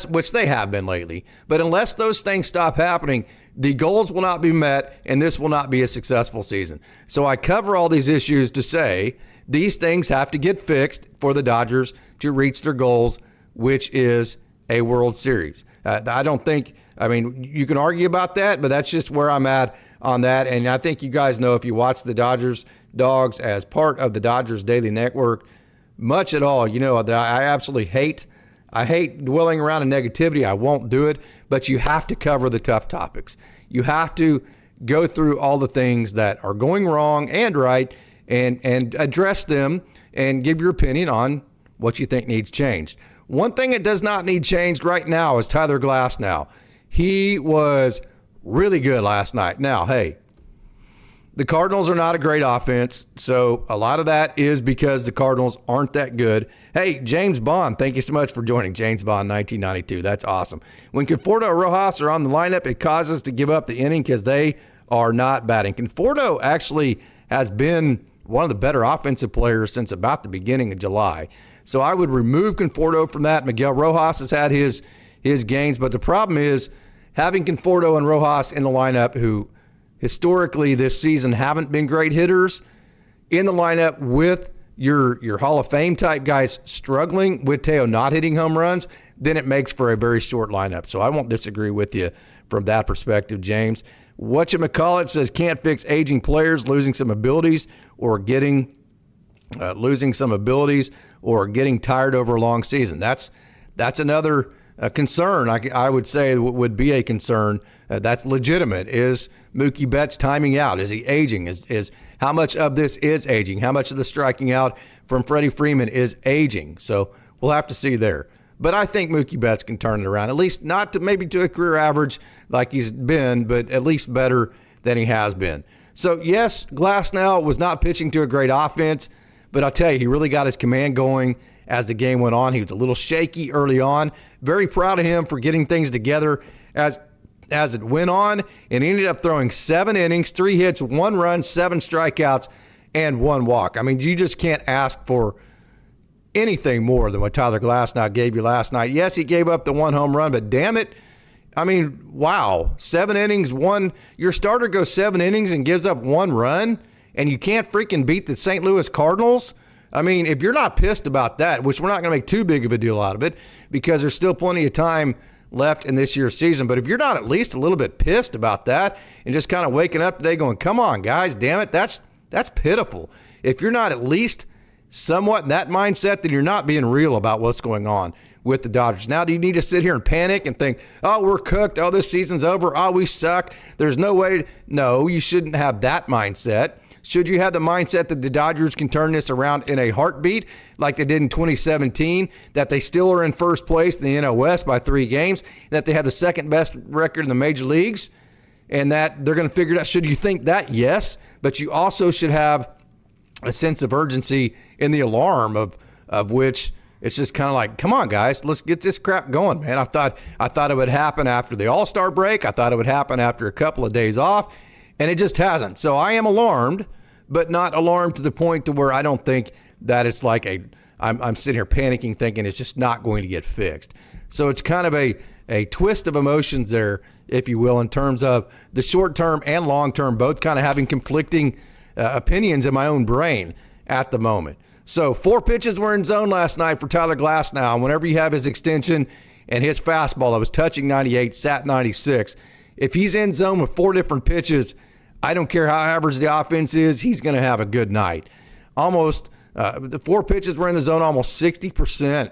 [SPEAKER 1] which they have been lately. But unless those things stop happening, the goals will not be met, and this will not be a successful season. So I cover all these issues to say these things have to get fixed for the Dodgers to reach their goals, which is a World Series. I don't think, you can argue about that, but that's just where I'm at on that. And I think you guys know, if you watch the Dodgers Dogs as part of the Dodgers Daily Network much at all, you know that I absolutely hate dwelling around in negativity. I won't do it, but you have to cover the tough topics. You have to go through all the things that are going wrong and right, and address them and give your opinion on what you think needs changed. One thing that does not need changed right now is Tyler Glasnow. He was really good last night. Now, hey, The Cardinals are not a great offense, so a lot of that is because the Cardinals aren't that good. Hey, James Bond, thank you so much for joining. James Bond, 1992. That's awesome. When Conforto or Rojas are on the lineup, it causes to give up the inning because they are not batting. Conforto actually has been one of the better offensive players since about the beginning of July. So I would remove Conforto from that. Miguel Rojas has had his gains, but the problem is having Conforto and Rojas in the lineup, who historically this season haven't been great hitters, in the lineup with your Hall of Fame type guys struggling with Teo not hitting home runs, then it makes for a very short lineup. So I won't disagree with you from that perspective, James. Whatchamacallit says can't fix aging players, losing some abilities or getting tired over a long season. That's another concern. I would say would be a concern. That's legitimate. Is Mookie Betts timing out? Is he aging? Is how much of this is aging? How much of the striking out from Freddie Freeman is aging? So we'll have to see there. But I think Mookie Betts can turn it around, at least not to maybe to a career average like he's been, but at least better than he has been. So yes, Glasnow was not pitching to a great offense, but I'll tell you, he really got his command going as the game went on. He was a little shaky early on. Very proud of him for getting things together as it went on, and he ended up throwing 7 innings, 3 hits, 1 run, 7 strikeouts, and 1 walk. I mean, you just can't ask for anything more than what Tyler Glasnow gave you last night. Yes, he gave up the 1 home run, but damn it, I mean, wow. 7 innings, your starter goes 7 innings and gives up 1 run, and you can't freaking beat the St. Louis Cardinals? I mean, if you're not pissed about that, which we're not going to make too big of a deal out of it because there's still plenty of time left in this year's season, but if you're not at least a little bit pissed about that and just kind of waking up today going, come on, guys, damn it, that's pitiful. If you're not at least somewhat in that mindset, then you're not being real about what's going on with the Dodgers. Now, do you need to sit here and panic and think, oh, we're cooked, oh, this season's over, oh, we suck, there's no way? No, you shouldn't have that mindset. Should you have the mindset that the Dodgers can turn this around in a heartbeat like they did in 2017, that they still are in first place in the NL West by 3 games, and that they have the second best record in the major leagues, and that they're going to figure it out? Should you think that? Yes, but you also should have a sense of urgency in the alarm of which it's just kind of like, come on, guys, let's get this crap going, man. I thought it would happen after the All-Star break. I thought it would happen after a couple of days off, and it just hasn't. So I am alarmed, but not alarmed to the point to where I don't think that it's like I'm sitting here panicking thinking it's just not going to get fixed. So it's kind of a twist of emotions there, if you will, in terms of the short term and long term, both kind of having conflicting opinions in my own brain at the moment. So 4 pitches were in zone last night for Tyler Glasnow. And whenever you have his extension and his fastball that was touching 98, sat 96, if he's in zone with 4 different pitches, I don't care how average the offense is, he's going to have a good night. Almost, the 4 pitches were in the zone almost 60%.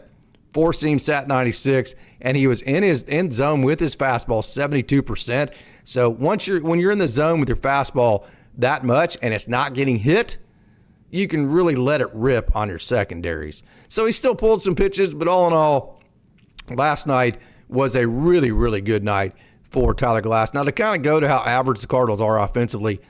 [SPEAKER 1] 4 seam sat 96, and he was in his end zone with his fastball 72%. So when you're in the zone with your fastball that much and it's not getting hit, you can really let it rip on your secondaries. So he still pulled some pitches, but all in all, last night was a really, really good night for Tyler Glasnow. Now, to kind of go to how average the Cardinals are offensively,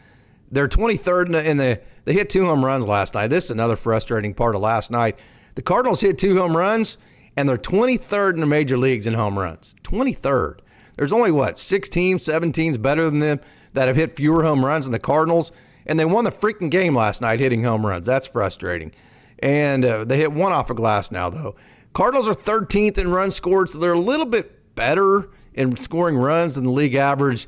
[SPEAKER 1] they're 23rd they hit 2 home runs last night. This is another frustrating part of last night. The Cardinals hit 2 home runs, and they're 23rd in the major leagues in home runs. 23rd. There's only, 6 teams, 7 teams better than them that have hit fewer home runs than the Cardinals, and they won the freaking game last night hitting home runs. That's frustrating. And they hit 1 off of Glasnow, though. Cardinals are 13th in runs scored, so they're a little bit better in scoring runs than the league average.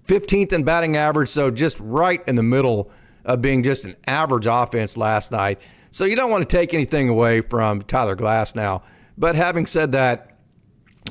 [SPEAKER 1] 15th in batting average, so just right in the middle of being just an average offense last night. So you don't want to take anything away from Tyler Glasnow. But having said that,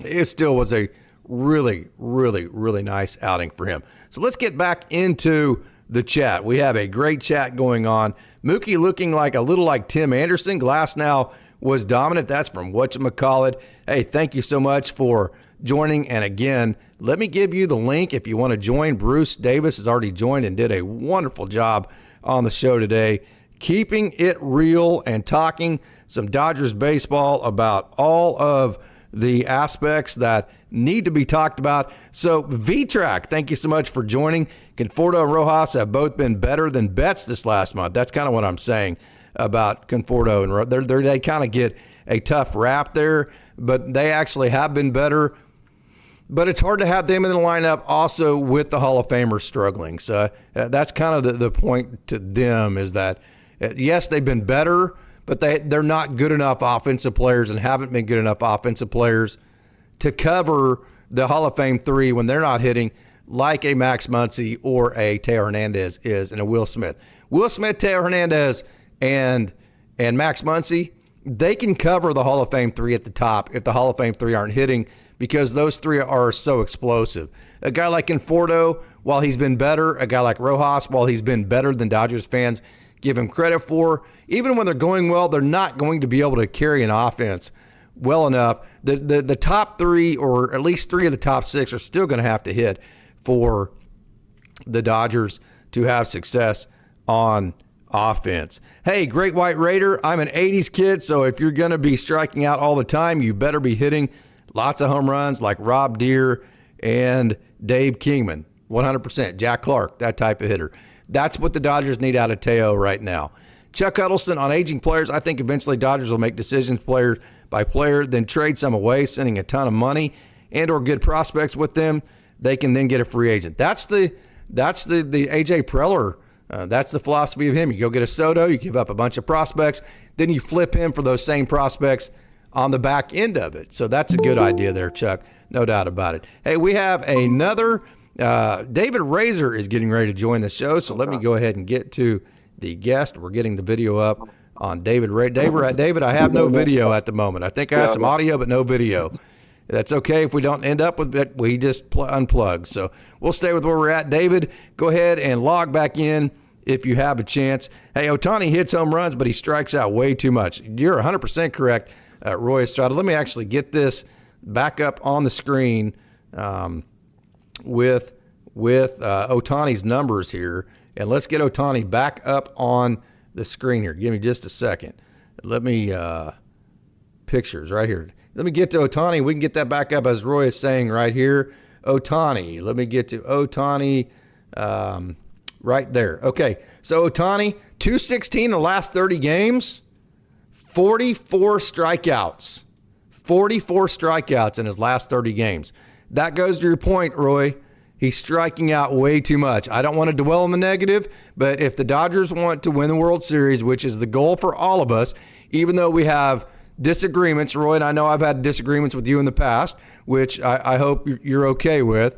[SPEAKER 1] it still was a really, really, really nice outing for him. So let's get back into the chat. We have a great chat going on. Mookie looking like a little like Tim Anderson. Glasnow was dominant. That's from whatchamacallit. Hey, thank you so much for joining. And again, let me give you the link if you want to join. Bruce Davis has already joined and did a wonderful job on the show today, keeping it real and talking some Dodgers baseball about all of the aspects that need to be talked about. So, V-Track, thank you so much for joining. Conforto and Rojas have both been better than Betts this last month. That's kind of what I'm saying about Conforto and Rojas. They kind of get a tough rap there, but they actually have been better. But it's hard to have them in the lineup also with the Hall of Famers struggling. So that's kind of the point to them is that, yes, they've been better, but they're not good enough offensive players and haven't been good enough offensive players to cover the Hall of Fame three when they're not hitting like a Max Muncy or a Teo Hernandez is and a Will Smith. Will Smith, Teo Hernandez, and Max Muncy, they can cover the Hall of Fame three at the top if the Hall of Fame three aren't hitting, because those three are so explosive. A guy like Conforto, while he's been better, a guy like Rojas, while he's been better than Dodgers fans give him credit for, even when they're going well, they're not going to be able to carry an offense well enough. The top three, or at least three of the top six, are still going to have to hit for the Dodgers to have success on offense. Hey, Great White Raider, I'm an 80s kid, so if you're going to be striking out all the time, you better be hitting lots of home runs like Rob Deere and Dave Kingman, 100%. Jack Clark, that type of hitter. That's what the Dodgers need out of Teo right now. Chuck Huddleston on aging players. I think eventually Dodgers will make decisions player by player, then trade some away, sending a ton of money and or good prospects with them. They can then get a free agent. That's the AJ Preller. That's the philosophy of him. You go get a Soto, you give up a bunch of prospects, then you flip him for those same prospects on the back end of it. So that's a good idea there, Chuck. No doubt about it. Hey, we have another. David Razor is getting ready to join the show, so let me go ahead and get to the guest. We're getting the video up on David. David, I have no video at the moment. I think I have some audio, but no video. That's okay if we don't end up with it. We just unplug. So we'll stay with where we're at. David, go ahead and log back in if you have a chance. Hey, Ohtani hits home runs, but he strikes out way too much. You're 100% correct, Roy Estrada. Let me actually get this back up on the screen with Ohtani's numbers here. And let's get Ohtani back up on the screen here. Give me just a second. Let me pictures right here. Let me get to Ohtani. We can get that back up as Roy is saying right here. Ohtani. Let me get to Ohtani right there. Okay, so Ohtani, 216 the last 30 games, 44 strikeouts. 44 strikeouts in his last 30 games. That goes to your point, Roy. He's striking out way too much. I don't want to dwell on the negative, but if the Dodgers want to win the World Series, which is the goal for all of us, even though we have disagreements, Roy, and I know I've had disagreements with you in the past, which I hope you're okay with,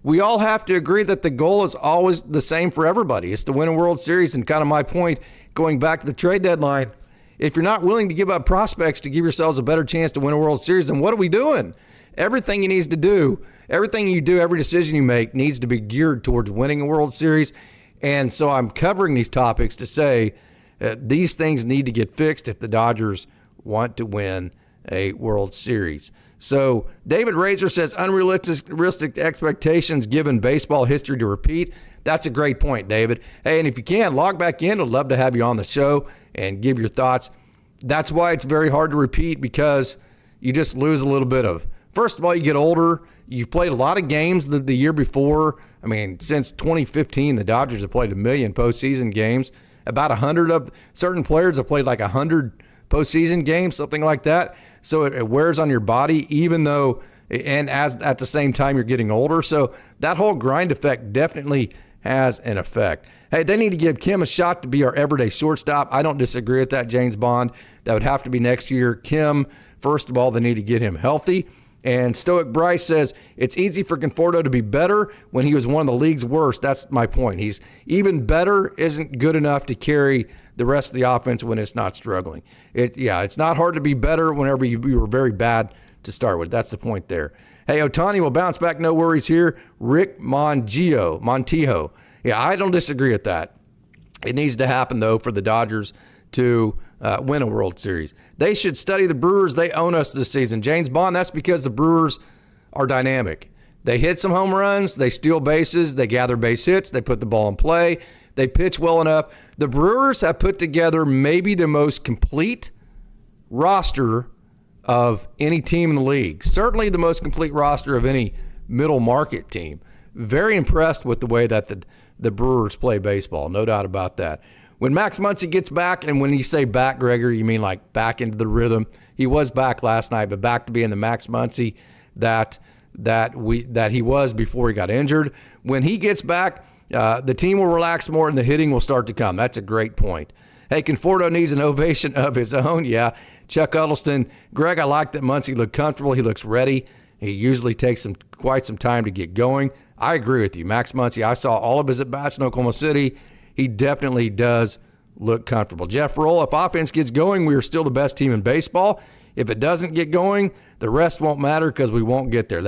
[SPEAKER 1] we all have to agree that the goal is always the same for everybody. It's to win a World Series, and kind of my point, going back to the trade deadline, if you're not willing to give up prospects to give yourselves a better chance to win a World Series, then what are we doing? Everything you need to do, everything you do, every decision you make needs to be geared towards winning a World Series. And so I'm covering these topics to say these things need to get fixed if the Dodgers want to win a World Series. So David Razor says unrealistic expectations given baseball history to repeat. That's a great point, David. Hey, and if you can, log back in. I'd love to have you on the show and give your thoughts. That's why it's very hard to repeat, because you just lose a little bit of. First of all, you get older. You've played a lot of games the year before. I mean, since 2015, the Dodgers have played 1 million postseason games. About 100 of certain players have played like 100 postseason games, something like that. So it wears on your body, even though, and as at the same time you're getting older. So that whole grind effect definitely has an effect. Hey, they need to give Kim a shot to be our everyday shortstop. I don't disagree with that, James Bond. That would have to be next year. Kim, first of all, they need to get him healthy. And Stoic Bryce says, it's easy for Conforto to be better when he was one of the league's worst. That's my point. He's even better isn't good enough to carry the rest of the offense when it's not struggling. It's not hard to be better whenever you were very bad to start with. That's the point there. Hey, Ohtani will bounce back. No worries here. Rick Montijo. Yeah, I don't disagree with that. It needs to happen, though, for the Dodgers to win a World Series. They should study the Brewers. They own us this season. James Bond, that's because the Brewers are dynamic. They hit some home runs. They steal bases. They gather base hits. They put the ball in play. They pitch well enough. The Brewers have put together maybe the most complete roster of any team in the league. Certainly the most complete roster of any middle market team. Very impressed with the way that the Brewers play baseball, no doubt about that. When Max Muncy gets back, and when you say back, Gregory, you mean like back into the rhythm. He was back last night, but back to being the Max Muncy that he was before he got injured. When he gets back, the team will relax more and the hitting will start to come. That's a great point. Hey, Conforto needs an ovation of his own. Yeah, Chuck Huddleston. Greg, I like that Muncy looked comfortable. He looks ready. He usually takes quite some time to get going. I agree with you. Max Muncy, I saw all of his at-bats in Oklahoma City. He definitely does look comfortable. Jeff Roll, if offense gets going, we are still the best team in baseball. If it doesn't get going, the rest won't matter because we won't get there.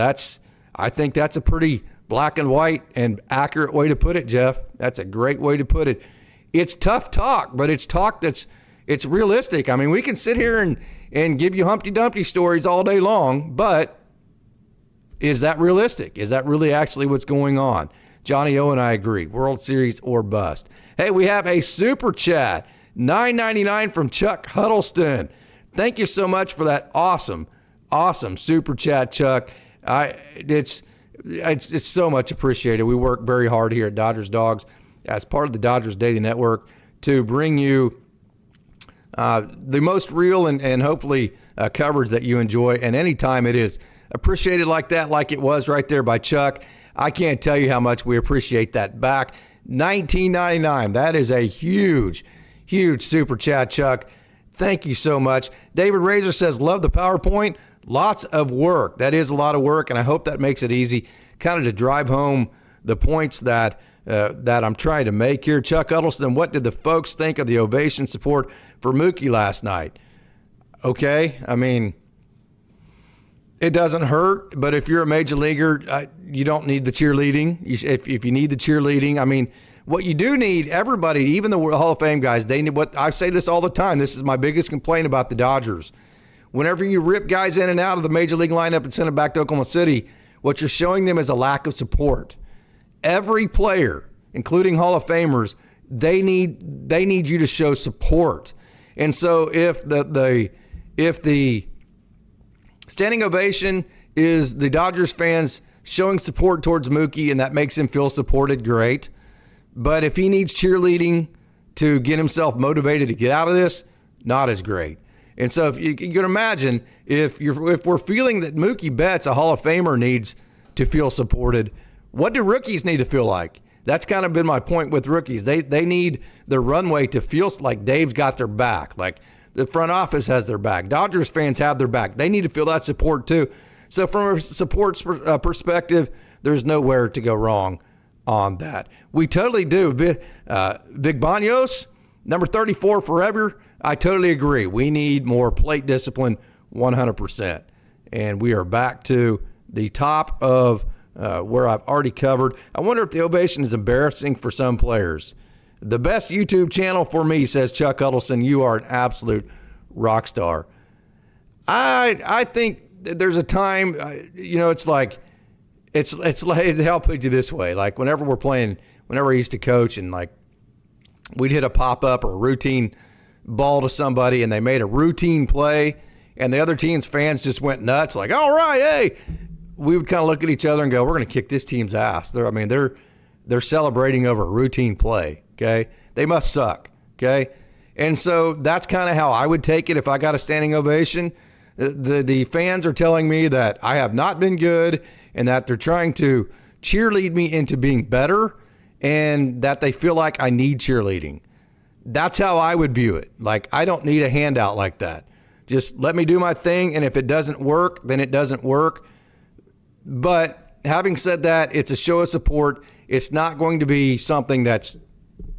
[SPEAKER 1] I think that's a pretty black and white and accurate way to put it, Jeff. That's a great way to put it. It's tough talk, but it's talk it's realistic. I mean, we can sit here and give you Humpty Dumpty stories all day long, but is that realistic? Is that really actually what's going on? Johnny O and I agree. World Series or bust. Hey, we have a super chat, $9.99 from Chuck Huddleston. Thank you so much for that awesome super chat, Chuck. It's so much appreciated. We work very hard here at Dodgers Dawgs as part of the Dodgers Daily Network to bring you the most real and hopefully coverage that you enjoy. And anytime it is appreciated like that, like it was right there by Chuck, I can't tell you how much we appreciate that back. $19.99. That is a huge super chat, Chuck. Thank you so much. David Razor says, love the PowerPoint. Lots of work. That is a lot of work, and I hope that makes it easy kind of to drive home the points that I'm trying to make here. Chuck Huddleston, what did the folks think of the ovation support for Mookie last night? Okay, I mean, it doesn't hurt, but if you're a major leaguer, you don't need the cheerleading. If you need the cheerleading, I mean, what you do need, everybody, even the Hall of Fame guys, they need what I say this all the time. This is my biggest complaint about the Dodgers. Whenever you rip guys in and out of the major league lineup and send them back to Oklahoma City, what you're showing them is a lack of support. Every player, including Hall of Famers, they need you to show support. And so if the standing ovation is the Dodgers fans showing support towards Mookie and that makes him feel supported, great. But if he needs cheerleading to get himself motivated to get out of this, not as great. And so if you can imagine, if we're feeling that Mookie Betts, a Hall of Famer, needs to feel supported, what do rookies need to feel like? That's kind of been my point with rookies. They need the runway to feel like Dave's got their back, like the front office has their back. Dodgers fans have their back. They need to feel that support too. So from a support perspective, there's nowhere to go wrong on that. We totally do. Vic Banos, number 34 forever. I totally agree. We need more plate discipline, 100%. And we are back to the top of where I've already covered. I wonder if the ovation is embarrassing for some players. The best YouTube channel for me, says Chuck Huddleston. You are an absolute rock star. I think there's a time, it's like, I'll put you this way. Like whenever I used to coach and like we'd hit a pop-up or a routine ball to somebody and they made a routine play and the other team's fans just went nuts, like, all right, hey, we would kind of look at each other and go, we're going to kick this team's ass. They're celebrating over a routine play, okay? They must suck, okay? And so that's kind of how I would take it if I got a standing ovation. The fans are telling me that I have not been good and that they're trying to cheerlead me into being better and that they feel like I need cheerleading. That's how I would view it. Like, I don't need a handout like that. Just let me do my thing, and if it doesn't work, then it doesn't work. But having said that, it's a show of support. It's not going to be something that's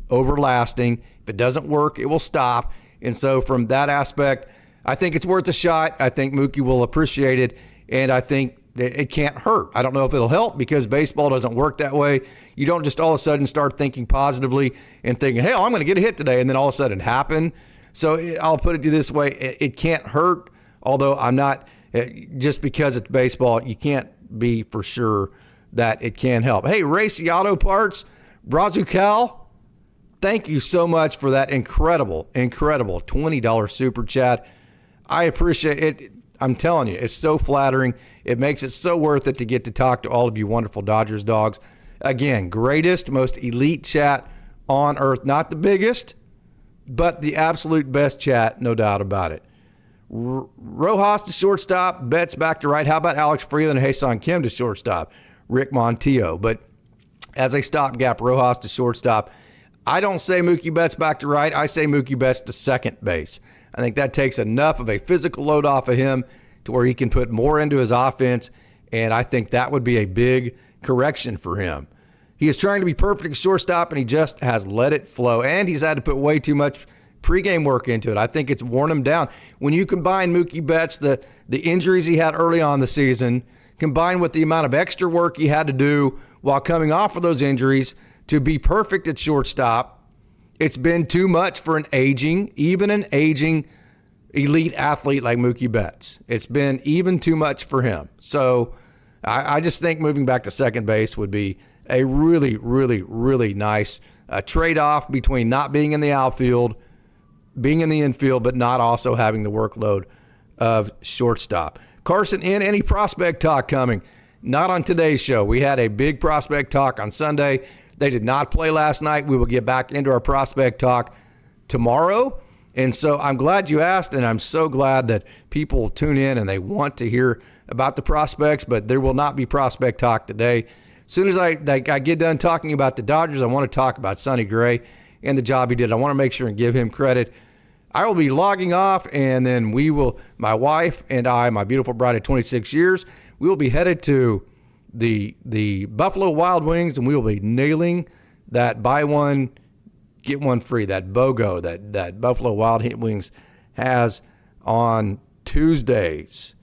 [SPEAKER 1] everlasting. If it doesn't work, it will stop. And so from that aspect, I think it's worth a shot. I think Mookie will appreciate it, and I think it can't hurt. I don't know if it'll help because baseball doesn't work that way. You don't just all of a sudden start thinking positively and thinking, hey, I'm going to get a hit today, and then all of a sudden happen. So I'll put it to you this way. It can't hurt, although I'm not, just because it's baseball, you can't be for sure that it can help. Hey, Racy Auto Parts, Brazucal, thank you so much for that incredible $20 super chat. I appreciate it. I'm telling you, it's so flattering. It makes it so worth it to get to talk to all of you wonderful Dodgers dogs. Again, greatest, most elite chat on earth. Not the biggest, but the absolute best chat, no doubt about it. Rojas to shortstop, Betts back to right. How about Alex Freeland and Hae-Sung Kim to shortstop? Rick Montillo. But as a stopgap, Rojas to shortstop. I don't say Mookie Betts back to right. I say Mookie Betts to second base. I think that takes enough of a physical load off of him to where he can put more into his offense, and I think that would be a big correction for him. He is trying to be perfect at shortstop, and he just has let it flow, and he's had to put way too much pregame work into it. I think it's worn him down. When you combine Mookie Betts, the injuries he had early on in the season, combined with the amount of extra work he had to do while coming off of those injuries to be perfect at shortstop, it's been too much for an aging elite athlete like Mookie Betts. It's been even too much for him. So I just think moving back to second base would be a really, really, really nice trade-off between not being in the outfield, being in the infield, but not also having the workload of shortstop. Carson, any prospect talk coming? Not on today's show. We had a big prospect talk on Sunday. They did not play last night. We will get back into our prospect talk tomorrow. And so I'm glad you asked, and I'm so glad that people tune in and they want to hear about the prospects, but there will not be prospect talk today. As soon as I get done talking about the Dodgers, I want to talk about Sonny Gray and the job he did. I want to make sure and give him credit. I will be logging off, and then my wife and I, my beautiful bride of 26 years, we will be headed to the Buffalo Wild Wings, and we will be nailing that buy one, get one free, that BOGO that Buffalo Wild Wings has on Tuesdays.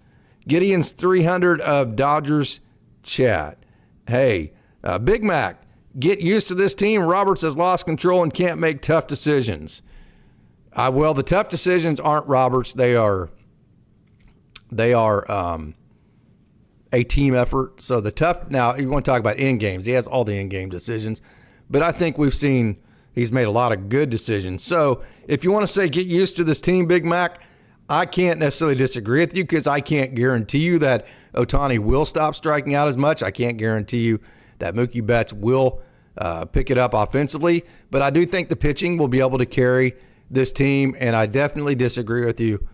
[SPEAKER 1] Gideon's 300 of Dodgers chat. Hey, Big Mac, get used to this team. Roberts has lost control and can't make tough decisions. Well, the tough decisions aren't Roberts. They are a team effort. So the tough, now you want to talk about end games. He has all the end game decisions, but I think we've seen he's made a lot of good decisions. So if you want to say get used to this team, Big Mac, I can't necessarily disagree with you because I can't guarantee you that Ohtani will stop striking out as much. I can't guarantee you that Mookie Betts will pick it up offensively, but I do think the pitching will be able to carry this team, and I definitely disagree with you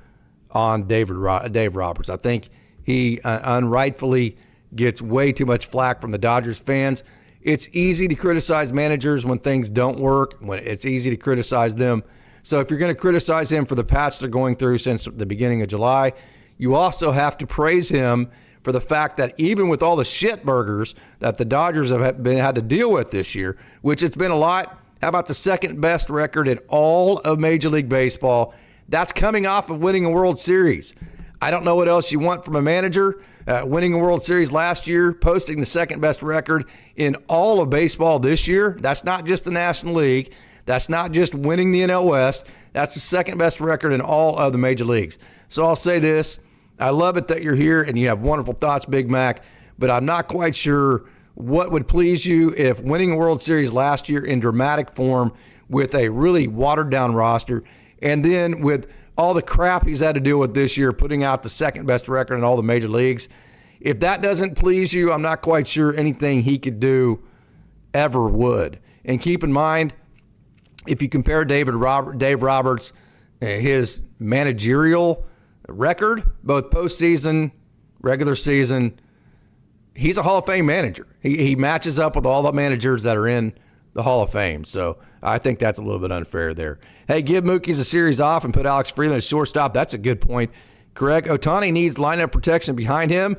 [SPEAKER 1] on Dave Roberts. I think he unrightfully gets way too much flack from the Dodgers fans. It's easy to criticize managers when things don't work, when it's easy to criticize them. So if you're going to criticize him for the patch they're going through since the beginning of July, you also have to praise him for the fact that even with all the shit burgers that the Dodgers have had to deal with this year, which it's been a lot. How about the second best record in all of Major League Baseball? That's coming off of winning a World Series. I don't know what else you want from a manager. Winning a World Series last year, posting the second best record in all of baseball this year. That's not just the National League. That's not just winning the NL West. That's the second best record in all of the major leagues. So I'll say this. I love it that you're here and you have wonderful thoughts, Big Mac, but I'm not quite sure what would please you if winning a World Series last year in dramatic form with a really watered-down roster, and then with all the crap he's had to deal with this year, putting out the second best record in all the major leagues. If that doesn't please you, I'm not quite sure anything he could do ever would. And keep in mind, if you compare Dave Roberts, his managerial record, both postseason, regular season, he's a Hall of Fame manager. He matches up with all the managers that are in the Hall of Fame. So I think that's a little bit unfair there. Hey, give Mookie's a series off and put Alex Freeland at shortstop. That's a good point. Correct. Ohtani needs lineup protection behind him.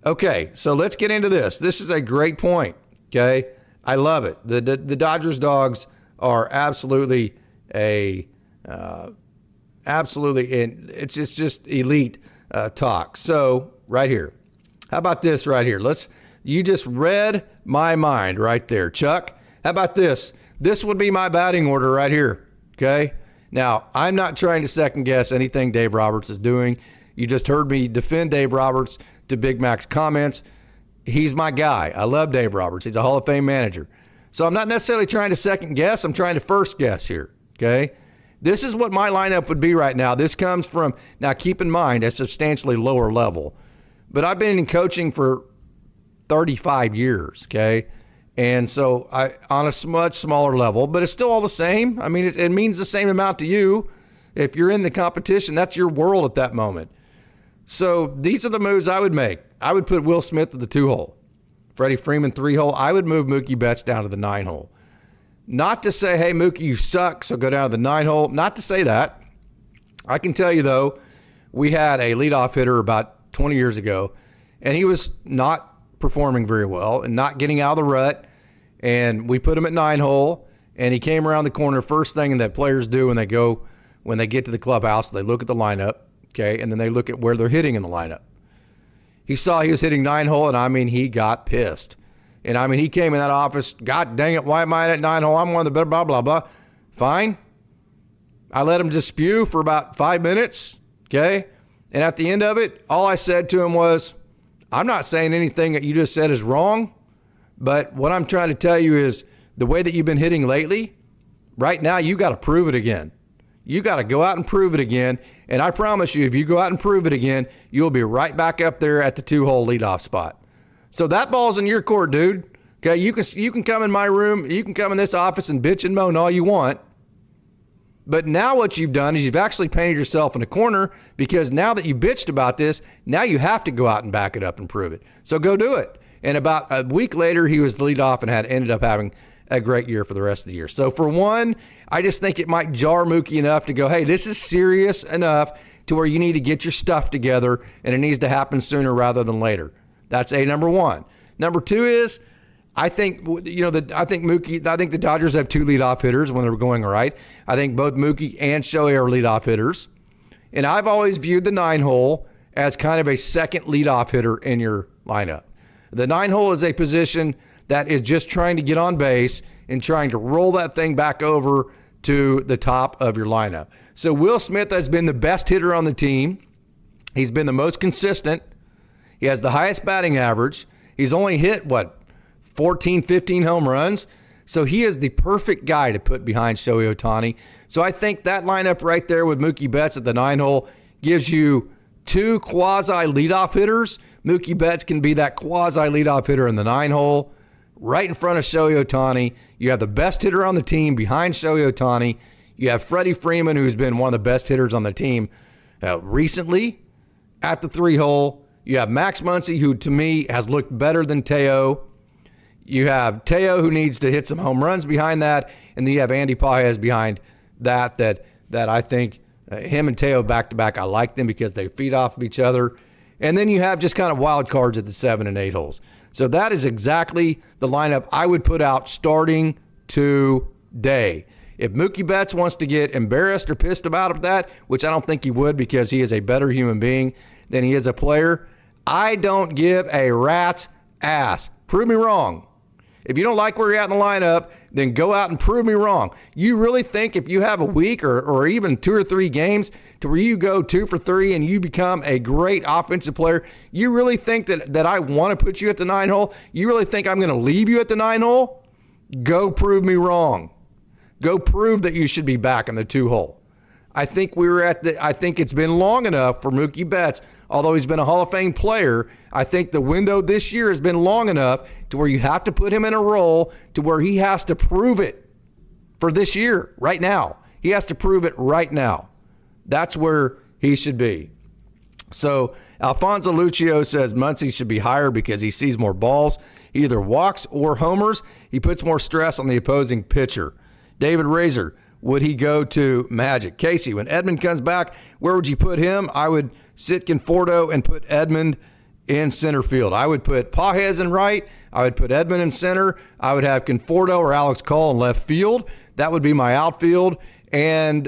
[SPEAKER 1] Okay, so let's get into this. This is a great point. Okay, I love it. The Dodgers dogs are absolutely absolutely, and it's just elite talk. So right here, how about this right here? You just read my mind right there, Chuck. How about this? This would be my batting order right here. Okay. Now, I'm not trying to second guess anything Dave Roberts is doing. You just heard me defend Dave Roberts to Big Mac's comments. He's my guy. I love Dave Roberts. He's a Hall of Fame manager. So I'm not necessarily trying to second guess. I'm trying to first guess here. Okay. This is what my lineup would be right now. This comes from, now keep in mind, a substantially lower level. But I've been in coaching for 35 years, okay? And so on a much smaller level, but it's still all the same. I mean, it means the same amount to you. If you're in the competition, that's your world at that moment. So these are the moves I would make. I would put Will Smith at the 2-hole. Freddie Freeman 3-hole. I would move Mookie Betts down to the 9-hole. Not to say, hey, Mookie, you suck, so go down to the 9-hole. Not to say that. I can tell you, though, we had a leadoff hitter about 20 years ago, and he was not performing very well and not getting out of the rut, and we put him at 9-hole, and he came around the corner. First thing that players do when they get to the clubhouse, they look at the lineup, okay, and then they look at where they're hitting in the lineup. He saw he was hitting 9-hole, and I mean, he got pissed. And I mean, he came in that office, God dang it, why am I at 9-hole? I'm one of the better, blah, blah, blah. Fine. I let him just spew for about 5 minutes, okay? And at the end of it, all I said to him was, I'm not saying anything that you just said is wrong, but what I'm trying to tell you is the way that you've been hitting lately, right now, you got to prove it again. You got to go out and prove it again. And I promise you, if you go out and prove it again, you'll be right back up there at the 2-hole leadoff spot. So that ball's in your court, dude. Okay, you can come in my room, you can come in this office and bitch and moan all you want. But now what you've done is you've actually painted yourself in a corner, because now that you bitched about this, now you have to go out and back it up and prove it. So go do it. And about a week later, he was the leadoff and ended up having a great year for the rest of the year. So for one, I just think it might jar Mookie enough to go, hey, this is serious enough to where you need to get your stuff together, and it needs to happen sooner rather than later. That's number one. Number two is, I think Mookie. I think the Dodgers have 2 leadoff hitters when they're going right. I think both Mookie and Shohei are leadoff hitters, and I've always viewed the 9-hole as kind of a second leadoff hitter in your lineup. The 9-hole is a position that is just trying to get on base and trying to roll that thing back over to the top of your lineup. So Will Smith has been the best hitter on the team. He's been the most consistent. He has the highest batting average. He's only hit, 14, 15 home runs? So he is the perfect guy to put behind Shohei Ohtani. So I think that lineup right there with Mookie Betts at the 9-hole gives you 2 quasi leadoff hitters. Mookie Betts can be that quasi leadoff hitter in the 9-hole. Right in front of Shohei Ohtani. You have the best hitter on the team behind Shohei Ohtani. You have Freddie Freeman, who's been one of the best hitters on the team recently at the 3-hole. You have Max Muncy, who to me has looked better than Teo. You have Teo, who needs to hit some home runs behind that. And then you have Andy Pages behind that I think him and Teo back-to-back, I like them because they feed off of each other. And then you have just kind of wild cards at the 7 and 8 holes. So that is exactly the lineup I would put out starting today. If Mookie Betts wants to get embarrassed or pissed about that, which I don't think he would because he is a better human being than he is a player, I don't give a rat's ass. Prove me wrong. If you don't like where you're at in the lineup, then go out and prove me wrong. You really think if you have a week or even 2 or 3 games to where you go 2 for 3 and you become a great offensive player, you really think that I want to put you at the 9-hole? You really think I'm going to leave you at the 9-hole? Go prove me wrong. Go prove that you should be back in the 2-hole. I think it's been long enough for Mookie Betts. Although he's been a Hall of Fame player, I think the window this year has been long enough to where you have to put him in a role to where he has to prove it for this year, right now. He has to prove it right now. That's where he should be. So Alfonso Lucio says Muncy should be higher because he sees more balls. He either walks or homers. He puts more stress on the opposing pitcher. David Razor, would he go to Magic? Casey, when Edmund comes back, where would you put him? I would sit Conforto and put Edmund in center field. I would put Pages in right. I would put Edmund in center. I would have Conforto or Alex Call in left field. That would be my outfield. And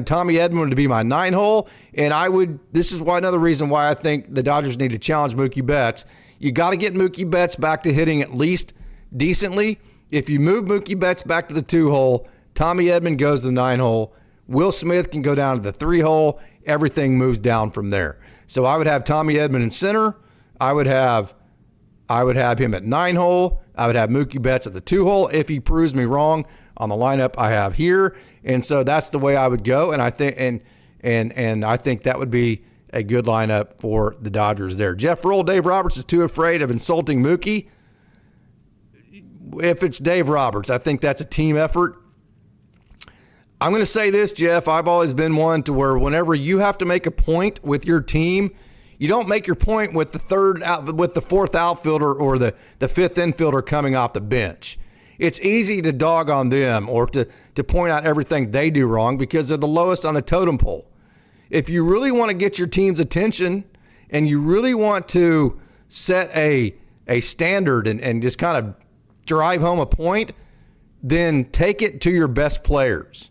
[SPEAKER 1] Tommy Edman would be my 9-hole. And this is another reason why I think the Dodgers need to challenge Mookie Betts. You got to get Mookie Betts back to hitting at least decently. If you move Mookie Betts back to the 2-hole, Tommy Edman goes to the 9-hole. Will Smith can go down to the 3-hole. Everything moves down from there. So I would have Tommy Edman in center. I would have him at 9-hole. I would have Mookie Betts at the 2-hole if he proves me wrong on the lineup I have here. And so that's the way I would go. And I think and I think that would be a good lineup for the Dodgers there. Jeff Roll, Dave Roberts is too afraid of insulting Mookie. If it's Dave Roberts, I think that's a team effort. I'm going to say this, Jeff. I've always been one to where whenever you have to make a point with your team, you don't make your point with the fourth outfielder or the fifth infielder coming off the bench. It's easy to dog on them or to point out everything they do wrong because they're the lowest on the totem pole. If you really want to get your team's attention and you really want to set a standard and just kind of drive home a point, then take it to your best players.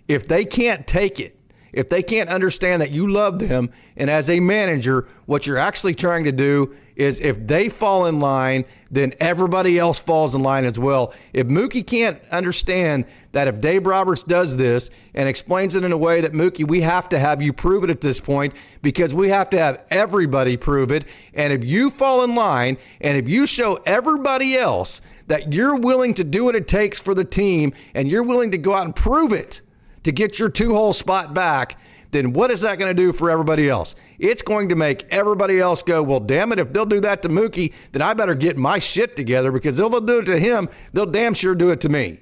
[SPEAKER 1] If they can't take it, if they can't understand that you love them, and as a manager, what you're actually trying to do is if they fall in line, then everybody else falls in line as well. If Mookie can't understand that if Dave Roberts does this and explains it in a way that, Mookie, we have to have you prove it at this point because we have to have everybody prove it. And if you fall in line and if you show everybody else that you're willing to do what it takes for the team and you're willing to go out and prove it to get your 2-hole spot back, then what is that going to do for everybody else? It's going to make everybody else go, well, damn it, if they'll do that to Mookie, then I better get my shit together because if they'll do it to him, they'll damn sure do it to me.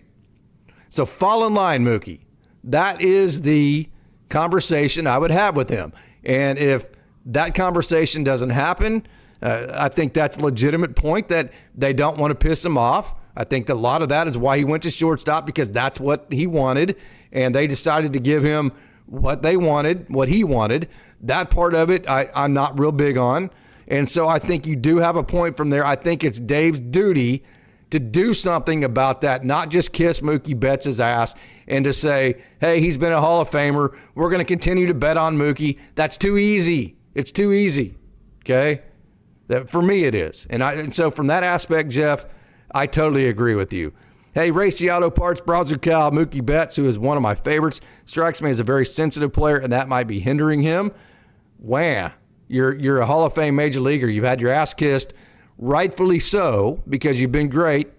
[SPEAKER 1] So fall in line, Mookie. That is the conversation I would have with him. And if that conversation doesn't happen, I think that's a legitimate point that they don't want to piss him off. I think a lot of that is why he went to shortstop because that's what he wanted. And they decided to give him what they wanted, what he wanted. That part of it, I'm not real big on. And so I think you do have a point from there. I think it's Dave's duty to do something about that, not just kiss Mookie Betts' ass and to say, hey, he's been a Hall of Famer. We're going to continue to bet on Mookie. That's too easy. It's too easy, okay? For me, it is. And so from that aspect, Jeff, I totally agree with you. Hey, Racy Auto Parts, Browser Cal, Mookie Betts, who is one of my favorites, strikes me as a very sensitive player, and that might be hindering him. Wham. You're a Hall of Fame major leaguer. You've had your ass kissed, rightfully so, because you've been great.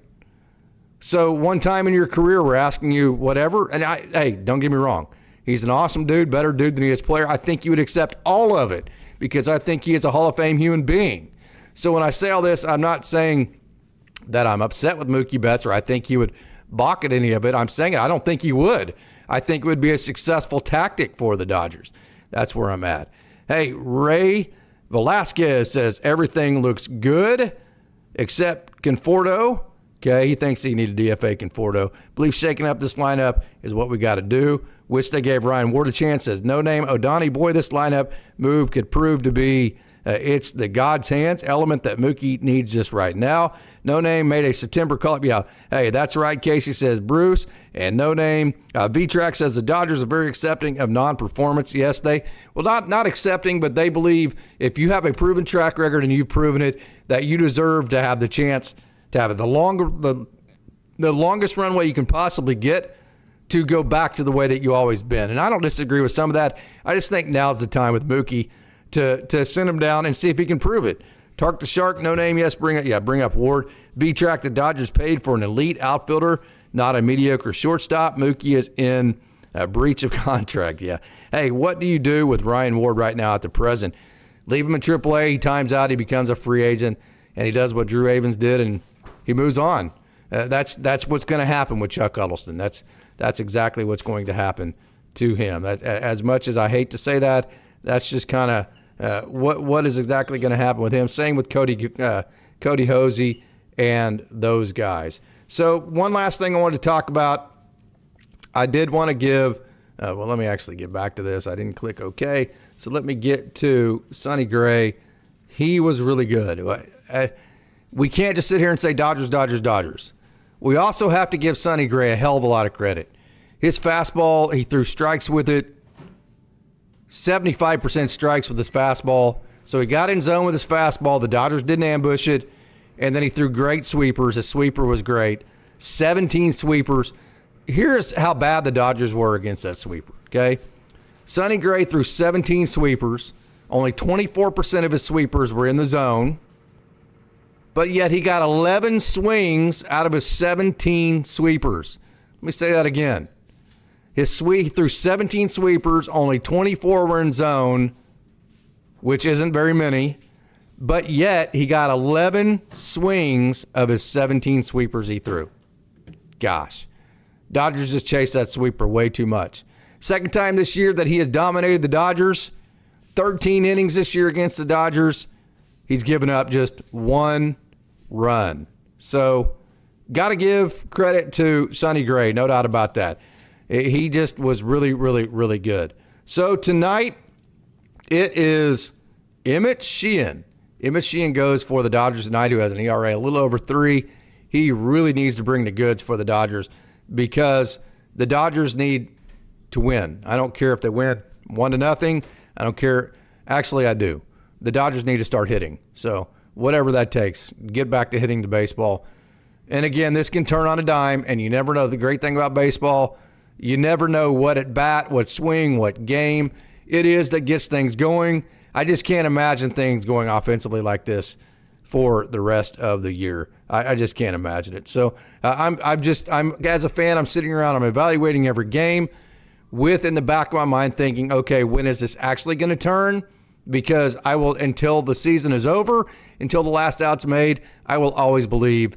[SPEAKER 1] So one time in your career, we're asking you whatever. And hey, don't get me wrong. He's an awesome dude, better dude than he is player. I think you would accept all of it because I think he is a Hall of Fame human being. So when I say all this, I'm not saying that I'm upset with Mookie Betts or I think he would balk at any of it. I'm saying I don't think he would. I think it would be a successful tactic for the Dodgers. That's where I'm at. Hey, Ray Velasquez says everything looks good except Conforto. Okay, he thinks he needs a DFA Conforto. Believes shaking up this lineup is what we got to do. Wish they gave Ryan Ward a chance. Says no name Ohtani. Boy, this lineup move could prove to be it's the God's hands element that Mookie needs just right now. No Name made a September call-up. Yeah, hey, that's right. Casey says Bruce. And No Name. V-Track says the Dodgers are very accepting of non-performance. Yes, not accepting, but they believe if you have a proven track record and you've proven it, that you deserve to have the chance to have it. The longest runway you can possibly get to go back to the way that you always been. And I don't disagree with some of that. I just think now's the time with Mookie to send him down and see if he can prove it. Tark the Shark, No Name, yes, bring up Ward. V-Track, the Dodgers paid for an elite outfielder, not a mediocre shortstop. Mookie is in a breach of contract, yeah. Hey, what do you do with Ryan Ward right now at the present? Leave him in AAA, he times out, he becomes a free agent, and he does what Drew Avens did, and he moves on. That's what's going to happen with Chuck Huddleston. That's exactly what's going to happen to him. As much as I hate to say that, that's just kind of what is exactly going to happen with him. Same with Cody Hosey and those guys. So one last thing I wanted to talk about. I did want to give let me actually get back to this. I didn't click OK. So let me get to Sonny Gray. He was really good. We can't just sit here and say Dodgers, Dodgers, Dodgers. We also have to give Sonny Gray a hell of a lot of credit. His fastball, he threw strikes with it. 75% strikes with his fastball. So he got in zone with his fastball. The Dodgers didn't ambush it. And then he threw great sweepers. His sweeper was great. 17 sweepers. Here's how bad the Dodgers were against that sweeper, okay? Sonny Gray threw 17 sweepers. Only 24% of his sweepers were in the zone. But yet he got 11 swings out of his 17 sweepers. Let me say that again. He threw 17 sweepers, only 24 were in zone, which isn't very many, but yet he got 11 swings of his 17 sweepers he threw. Gosh, Dodgers just chased that sweeper way too much. Second time this year that he has dominated the Dodgers, 13 innings this year against the Dodgers. He's given up just 1 run. So, got to give credit to Sonny Gray, no doubt about that. He just was really, really, really good. So, tonight, it is Emmett Sheehan. Emmett Sheehan goes for the Dodgers tonight, who has an ERA a little over 3. He really needs to bring the goods for the Dodgers because the Dodgers need to win. I don't care if they win 1-0. I don't care. Actually, I do. The Dodgers need to start hitting. So whatever that takes, get back to hitting the baseball. And again, this can turn on a dime, and you never know. The great thing about baseball, you never know what at bat, what swing, what game it is that gets things going. I just can't imagine things going offensively like this for the rest of the year. I just can't imagine it. So I'm as a fan, I'm sitting around, I'm evaluating every game with in the back of my mind thinking, okay, when is this actually going to turn? Because I will, until the season is over, until the last out's made, I will always believe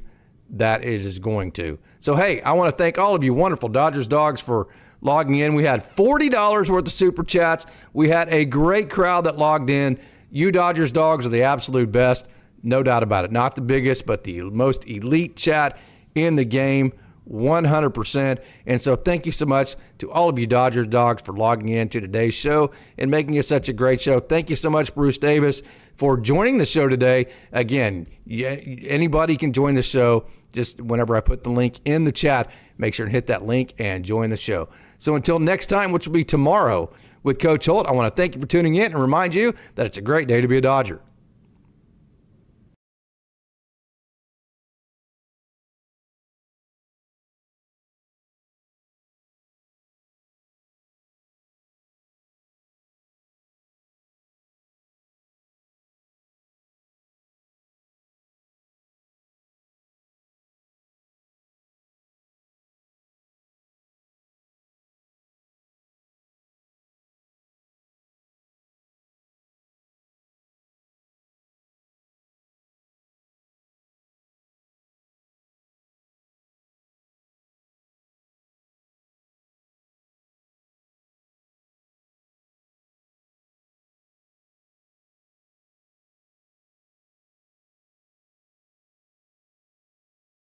[SPEAKER 1] that it is going to. So, hey, I want to thank all of you wonderful Dodgers dogs for logging in. We had $40 worth of super chats. We had a great crowd that logged in. You Dodgers dogs are the absolute best, no doubt about it. Not the biggest, but the most elite chat in the game, 100%. And so thank you so much to all of you Dodgers dogs for logging in to today's show and making it such a great show. Thank you so much, Bruce Davis, for joining the show today. Again, anybody can join the show. Just whenever I put the link in the chat, make sure and hit that link and join the show. So until next time, which will be tomorrow with Coach Holt, I want to thank you for tuning in and remind you that it's a great day to be a Dodger.